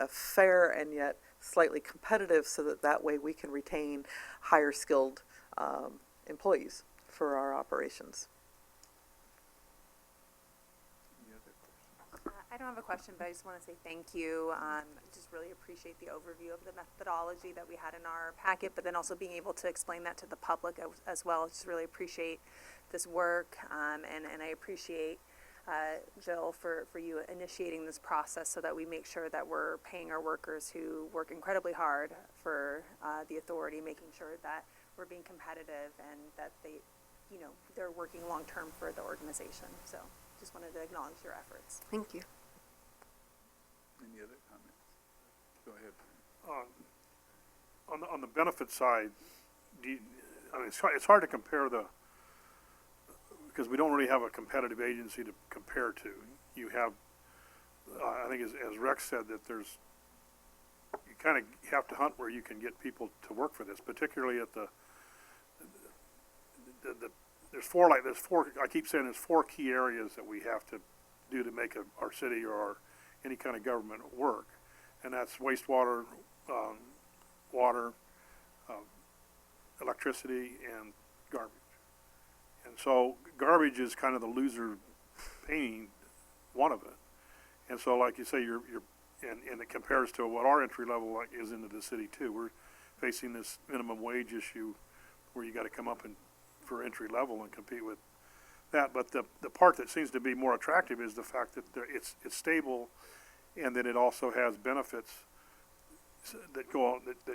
Speaker 4: fair and yet slightly competitive, so that way we can retain higher skilled employees for our operations.
Speaker 8: I don't have a question, but I just want to say thank you. I just really appreciate the overview of the methodology that we had in our packet, but then also being able to explain that to the public as well. I just really appreciate this work, and I appreciate Jill, for you initiating this process so that we make sure that we're paying our workers who work incredibly hard for the authority, making sure that we're being competitive and that they're working long-term for the organization. So just wanted to acknowledge your efforts.
Speaker 6: Thank you.
Speaker 1: Any other comments? Go ahead.
Speaker 9: On the benefit side, it's hard to compare because we don't really have a competitive agency to compare to. You have, I think as Rex said, that you kind of have to hunt where you can get people to work for this, particularly at there's four, I keep saying there's 4 key areas that we have to do to make our city or any kind of government work. And that's wastewater, water, electricity, and garbage. And so garbage is kind of the loser paying one of it. And so like you say, and it compares to what our entry level is into the city too. We're facing this minimum wage issue where you got to come up for entry level and compete with that. But the part that seems to be more attractive is the fact that it's stable, and that it also has benefits that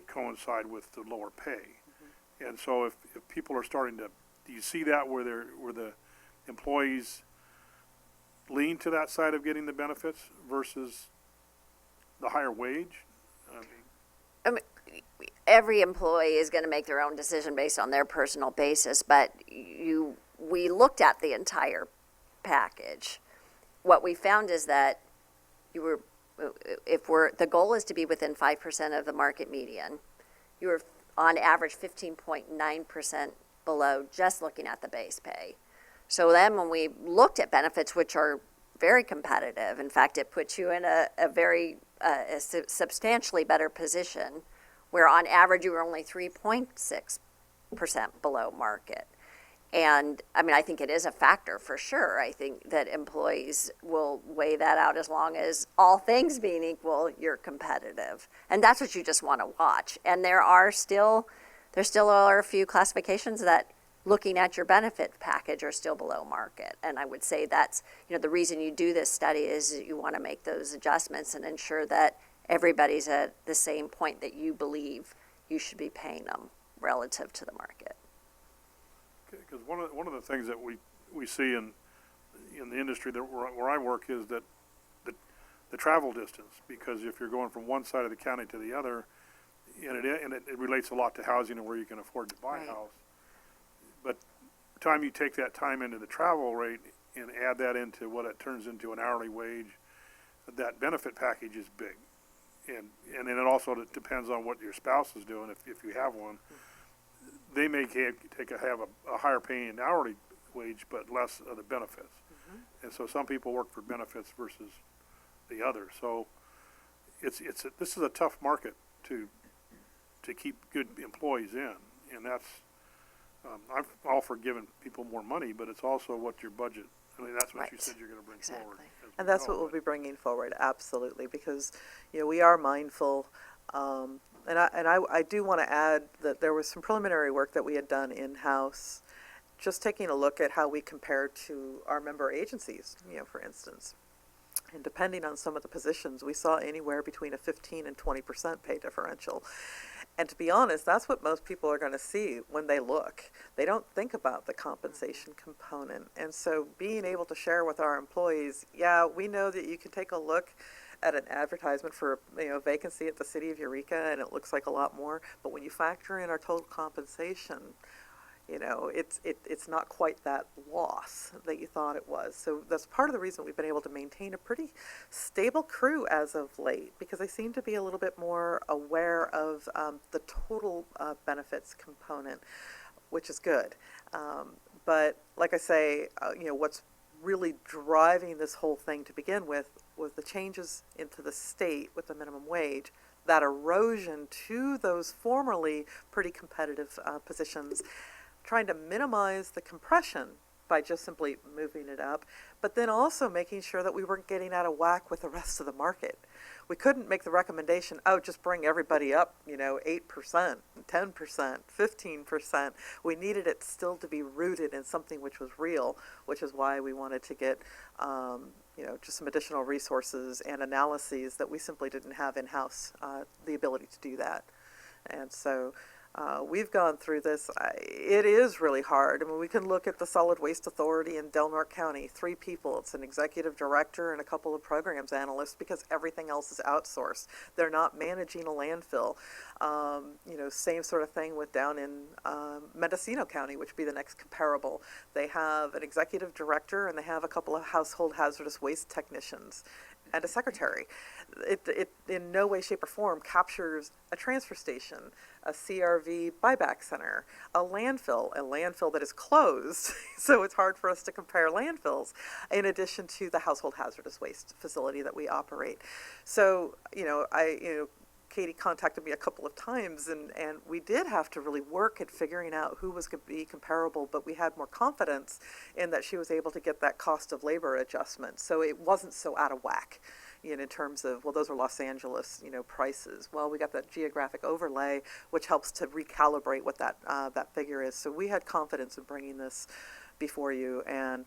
Speaker 9: coincide with the lower pay. Mm-hmm. And so if people are starting to, do you see that where the employees lean to that side of getting the benefits versus the higher wage?
Speaker 6: I mean, every employee is going to make their own decision based on their personal basis, but we looked at the entire package. What we found is that the goal is to be within 5% of the market median. You were on average 15.9% below just looking at the base pay. So then when we looked at benefits, which are very competitive, in fact, it puts you in a very substantially better position, where on average you were only 3.6% below market. And I mean, I think it is a factor for sure. I think that employees will weigh that out as long as, all things being equal, you're competitive. And that's what you just want to watch. And there still are a few classifications that, looking at your benefit package, are still below market. And I would say that's, the reason you do this study is you want to make those adjustments and ensure that everybody's at the same point that you believe you should be paying them relative to the market.
Speaker 9: Because one of the things that we see in the industry that where I work is that the travel distance, because if you're going from one side of the county to the other, and it relates a lot to housing and where you can afford to buy
Speaker 6: Right.
Speaker 9: a house. But the time you take that time into the travel rate and add that into what it turns into an hourly wage, that benefit package is big. And then it also depends on what your spouse is doing, if you have one. They may have a higher paying hourly wage, but less of the benefits. And so some people work for benefits versus the other. So this is a tough market to keep good employees in, and that's I'm all for giving people more money, but it's also what your budget. I mean, that's what you
Speaker 6: Right.
Speaker 9: said you're going to bring forward.
Speaker 6: Exactly.
Speaker 9: as we
Speaker 4: And that's
Speaker 9: go,
Speaker 4: what we'll
Speaker 9: but-
Speaker 4: be bringing forward, absolutely, because, we are mindful, and I do want to add that there was some preliminary work that we had done in-house, just taking a look at how we compare to our member agencies, for instance. And depending on some of the positions, we saw anywhere between a 15 and 20% pay differential. And to be honest, that's what most people are going to see when they look. They don't think about the compensation component. And so being able to share with our employees, yeah, we know that you can take a look at an advertisement for a vacancy at the city of Eureka and it looks like a lot more, but when you factor in our total compensation, it's not quite that loss that you thought it was. So that's part of the reason we've been able to maintain a pretty stable crew as of late, because they seem to be a little bit more aware of the total benefits component, which is good. But like I say, what's really driving this whole thing to begin with was the changes into the state with the minimum wage, that erosion to those formerly pretty competitive positions, trying to minimize the compression by just simply moving it up, but then also making sure that we weren't getting out of whack with the rest of the market. We couldn't make the recommendation, just bring everybody up, 8%, 10%, 15%. We needed it still to be rooted in something which was real, which is why we wanted to get, just some additional resources and analyses that we simply didn't have in-house, the ability to do that. And so we've gone through this. It is really hard. I mean, we can look at the Solid Waste Authority in Del Norte County, 3 people. It's an executive director and a couple of programs analysts because everything else is outsourced. They're not managing a landfill. Same sort of thing with down in Mendocino County, which would be the next comparable. They have an executive director and they have a couple of household hazardous waste technicians and a secretary. It in no way, shape, or form captures a transfer station, a CRV buyback center, a landfill that is closed, so it's hard for us to compare landfills, in addition to the household hazardous waste facility that we operate. So, Katie contacted me a couple of times, and we did have to really work at figuring out who was going to be comparable, but we had more confidence in that she was able to get that cost of labor adjustment. So it wasn't so out of whack, in terms of, well, those are Los Angeles, prices. Well, we got that geographic overlay, which helps to recalibrate what that figure is. So we had confidence in bringing this before you, and,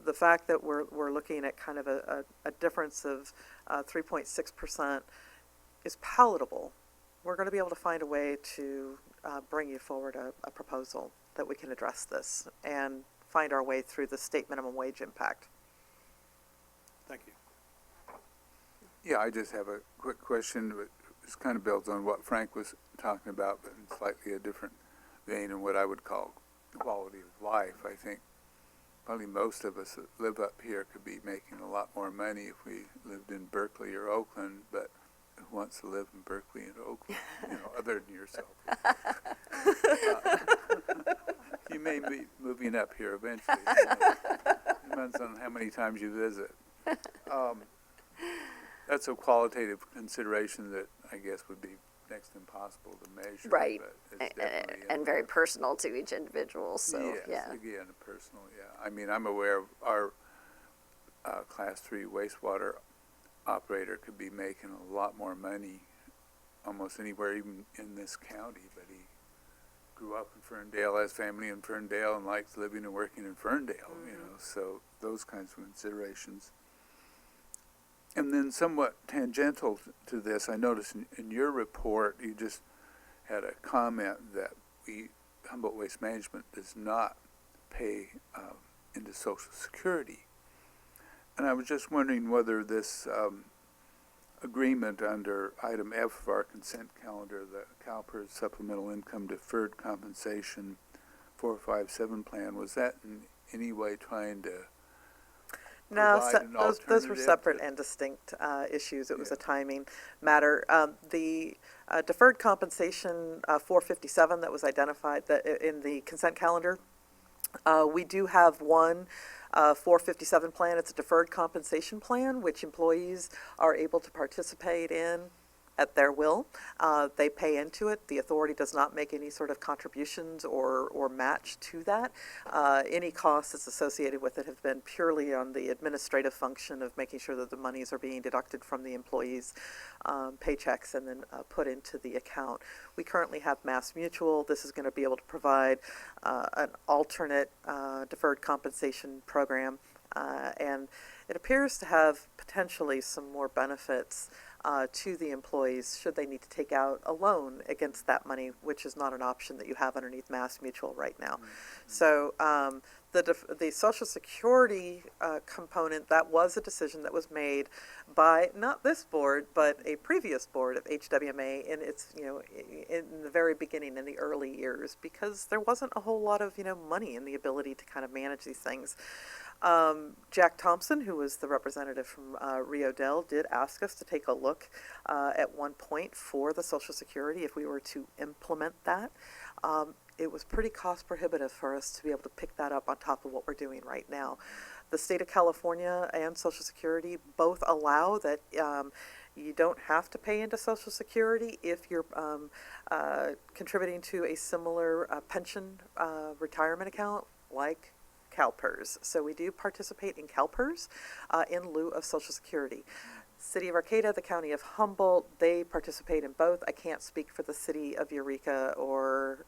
Speaker 4: the fact that we're looking at kind of a difference of 3.6% is palatable. We're going to be able to find a way to bring you forward a proposal that we can address this and find our way through the state minimum wage impact.
Speaker 9: Thank you.
Speaker 1: Yeah, I just have a quick question, but this kind of builds on what Frank was talking about, but in slightly a different vein in what I would call quality of life. I think probably most of us that live up here could be making a lot more money if we lived in Berkeley or Oakland, but who wants to live in Berkeley and Oakland, other than yourself? You may be moving up here eventually. Depends on how many times you visit. That's a qualitative consideration that I guess would be next to impossible to measure.
Speaker 6: Right.
Speaker 1: But it's definitely
Speaker 6: And very personal to each individual, so,
Speaker 1: yes,
Speaker 6: yeah.
Speaker 1: again, personal, yeah. I mean, I'm aware of our Class 3 wastewater operator could be making a lot more money almost anywhere, even in this county, but he grew up in Ferndale, has family in Ferndale, and likes living and working in Ferndale, so those kinds of considerations. And then somewhat tangential to this, I noticed in your report, you just had a comment that we Humboldt Waste Management does not pay into Social Security. And I was just wondering whether this agreement under item F of our consent calendar, the CalPERS Supplemental Income Deferred Compensation 457 plan, was that in any way trying to
Speaker 4: No,
Speaker 1: provide an
Speaker 4: those were
Speaker 1: alternative
Speaker 4: separate
Speaker 1: to-
Speaker 4: and distinct issues. It was a
Speaker 1: Yeah.
Speaker 4: timing matter. The deferred compensation 457 that was identified that in the consent calendar, we do have one 457 plan. It's a deferred compensation plan, which employees are able to participate in at their will. They pay into it. The authority does not make any sort of contributions or match to that. Any costs that's associated with it have been purely on the administrative function of making sure that the monies are being deducted from the employees' paychecks and then put into the account. We currently have Mass Mutual. This is going to be able to provide an alternate deferred compensation program, and it appears to have potentially some more benefits to the employees should they need to take out a loan against that money, which is not an option that you have underneath Mass Mutual right now. So the Social Security component, that was a decision that was made by not this board, but a previous board of HWMA in its, in the very beginning, in the early years, because there wasn't a whole lot of, money in the ability to kind of manage these things. Jack Thompson, who was the representative from Rio Dell, did ask us to take a look at one point for the Social Security if we were to implement that. It was pretty cost prohibitive for us to be able to pick that up on top of what we're doing right now. The state of California and Social Security both allow that you don't have to pay into Social Security if you're contributing to a similar pension retirement account like CalPERS. So we do participate in CalPERS in lieu of Social Security. City of Arcata, the County of Humboldt, they participate in both. I can't speak for the City of Eureka or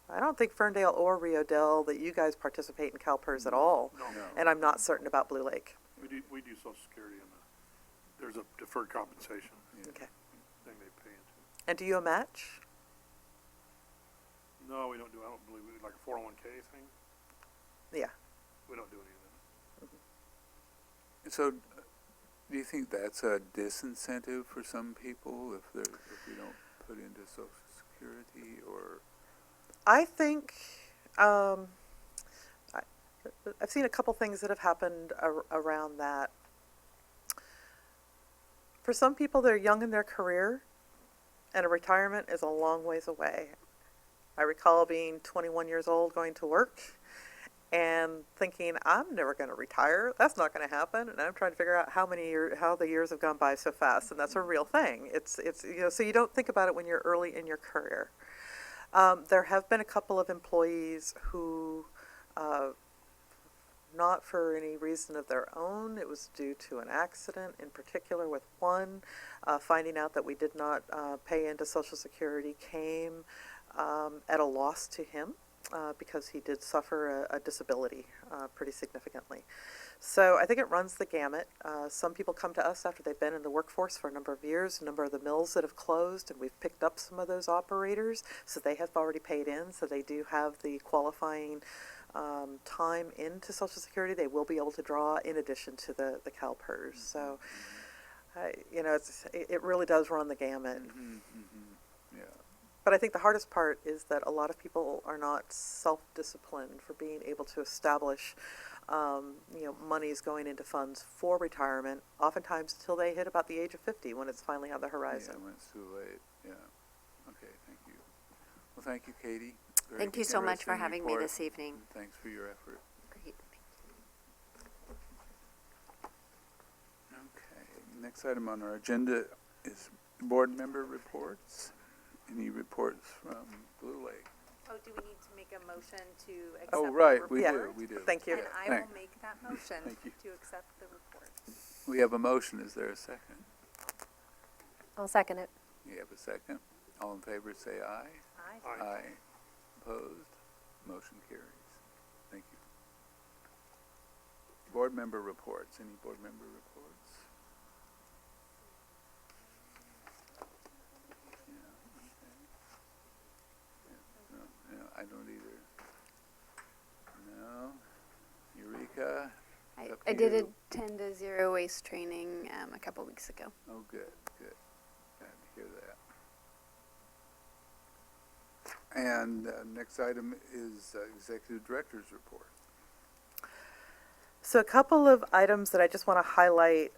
Speaker 4: I don't think Ferndale or Rio Dell that you guys participate in CalPERS at all.
Speaker 9: No,
Speaker 4: And I'm not certain about Blue Lake.
Speaker 9: we do Social Security and there's a deferred compensation
Speaker 4: Okay.
Speaker 9: thing they pay into.
Speaker 4: And do you a match?
Speaker 9: No, we don't do, I don't believe, we do like a 401k thing.
Speaker 4: Yeah.
Speaker 9: We don't do any of that.
Speaker 1: So, do you think that's a disincentive for some people if we don't put into Social Security, or?
Speaker 4: I think I've seen a couple things that have happened around that. For some people, they're young in their career, and a retirement is a long ways away. I recall being 21 years old going to work and thinking, I'm never going to retire. That's not going to happen. And I'm trying to figure out how the years have gone by so fast. And that's a real thing. It's so you don't think about it when you're early in your career. There have been a couple of employees who, not for any reason of their own, it was due to an accident, in particular with one, finding out that we did not pay into Social Security came at a loss to him. Because he did suffer a disability pretty significantly. So I think it runs the gamut. Some people come to us after they've been in the workforce for a number of years, a number of the mills that have closed, and we've picked up some of those operators, so they have already paid in, so they do have the qualifying time into Social Security. They will be able to draw in addition to the CalPERS. So, it really does run the gamut.
Speaker 1: Yeah.
Speaker 4: But I think the hardest part is that a lot of people are not self-disciplined for being able to establish, monies going into funds for retirement, oftentimes until they hit about the age of 50 when it's finally on the horizon.
Speaker 1: Yeah, when it's too late, yeah. Okay, thank you. Well, thank you, Katie. Very
Speaker 6: Thank you so much for
Speaker 1: interesting
Speaker 6: having me
Speaker 1: report,
Speaker 6: this evening.
Speaker 1: and thanks for your effort.
Speaker 6: Great.
Speaker 1: Okay, next item on our agenda is board member reports. Any reports from Blue Lake?
Speaker 8: Oh, do we need to make a motion to accept
Speaker 1: Oh,
Speaker 8: the
Speaker 1: right,
Speaker 8: report?
Speaker 1: we do.
Speaker 4: Thank you.
Speaker 8: And I
Speaker 1: Thank-
Speaker 8: will make that motion
Speaker 1: Thank you.
Speaker 8: to accept the report.
Speaker 1: We have a motion, is there a second?
Speaker 10: I'll second it.
Speaker 1: You have a second? All in favor, say aye.
Speaker 8: Aye.
Speaker 9: Aye.
Speaker 1: Opposed? Motion carries. Thank you. Board member reports, any board member reports? Yeah, okay. Yeah, no, don't either. No. Eureka. Up
Speaker 5: I
Speaker 1: to
Speaker 5: did
Speaker 1: you.
Speaker 5: attend a zero waste training a couple weeks ago.
Speaker 1: Oh, good, good. Glad to hear that. And next item is Executive Director's Report.
Speaker 4: So a couple of items that I just want to highlight.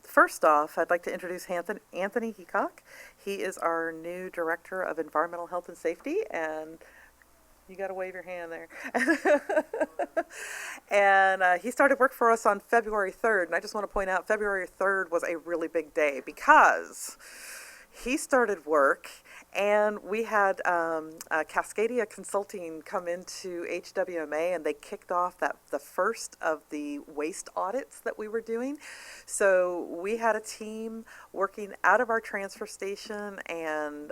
Speaker 4: First off, I'd like to introduce Anthony Heacock. He is our new Director of Environmental Health and Safety, and you got to wave your hand there. And he started work for us on February 3rd, and I just want to point out February 3rd was a really big day because he started work, and we had Cascadia Consulting come into HWMA, and they kicked off the first of the waste audits that we were doing. So we had a team working out of our transfer station, and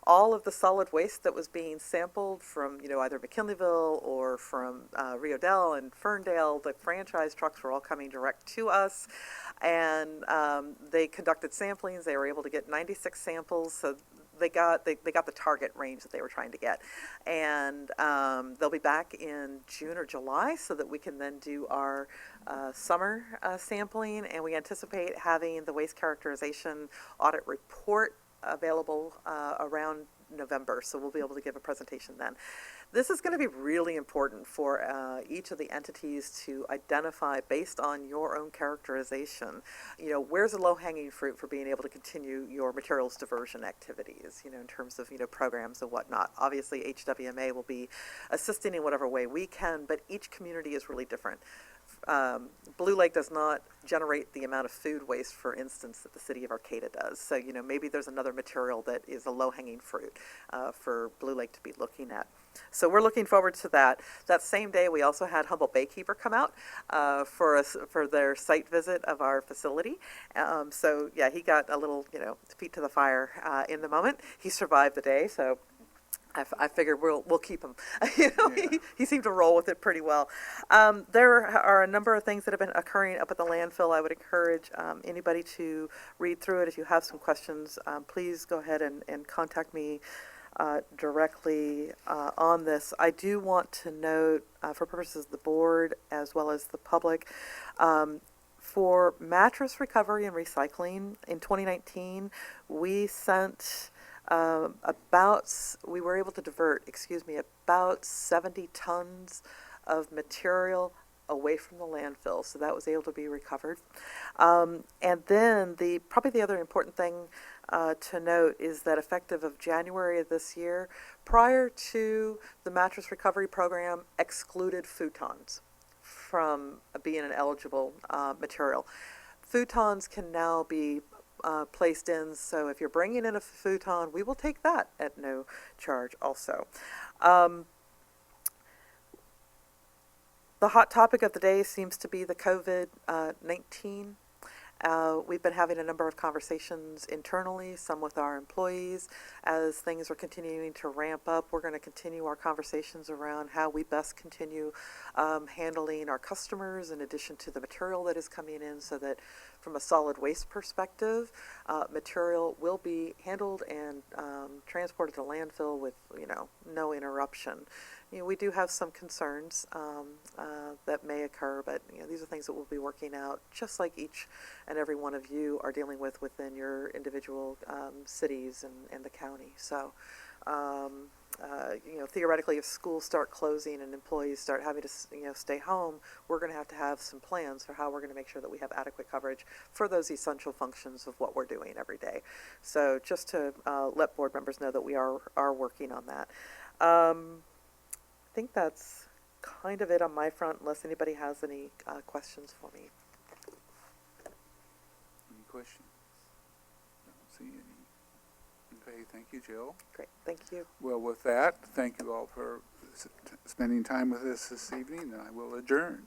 Speaker 4: all of the solid waste that was being sampled from, either McKinleyville or from Rio Dell and Ferndale, the franchise trucks were all coming direct to us, and they conducted samplings. They were able to get 96 samples, so they got the target range that they were trying to get, and they'll be back in June or July so that we can then do our summer sampling, and we anticipate having the waste characterization audit report available around November, so we'll be able to give a presentation then. This is going to be really important for each of the entities to identify, based on your own characterization, where's the low-hanging fruit for being able to continue your materials diversion activities, in terms of, programs and whatnot. Obviously, HWMA will be assisting in whatever way we can, but each community is really different. Blue Lake does not generate the amount of food waste, for instance, that the city of Arcata does. So, maybe there's another material that is a low-hanging fruit for Blue Lake to be looking at. So we're looking forward to that. That same day, we also had Humboldt Baykeeper come out for their site visit of our facility. So, yeah, he got a little, feet to the fire in the moment. He survived the day, so I figured we'll keep him. He seemed to roll with it pretty well. There are a number of things that have been occurring up at the landfill. I would encourage anybody to read through it. If you have some questions, please go ahead and contact me directly on this. I do want to note, for purposes of the board as well as the public, for mattress recovery and recycling in 2019, we were able to divert, about 70 tons of material away from the landfill, so that was able to be recovered. And then probably the other important thing to note is that effective of January of this year, prior to the mattress recovery program, excluded futons from being an eligible material. Futons can now be placed in, so if you're bringing in a futon, we will take that at no charge also. The hot topic of the day seems to be the COVID-19. We've been having a number of conversations internally, some with our employees. As things are continuing to ramp up, we're going to continue our conversations around how we best continue handling our customers in addition to the material that is coming in, so that from a solid waste perspective, material will be handled and transported to landfill with no interruption. We do have some concerns that may occur, but these are things that we'll be working out, just like each and every one of you are dealing with within your individual cities and the county. So, theoretically, if schools start closing and employees start having to stay home, we're going to have some plans for how we're going to make sure that we have adequate coverage for those essential functions of what we're doing every day. So, just to let board members know that we are working on that. I think that's kind of it on my front, unless anybody has any questions for me.
Speaker 1: Any questions? Don't see any. Okay, thank you, Jill.
Speaker 4: Great, thank you.
Speaker 1: Well, with that, thank you all for spending time with us this evening, and I will adjourn.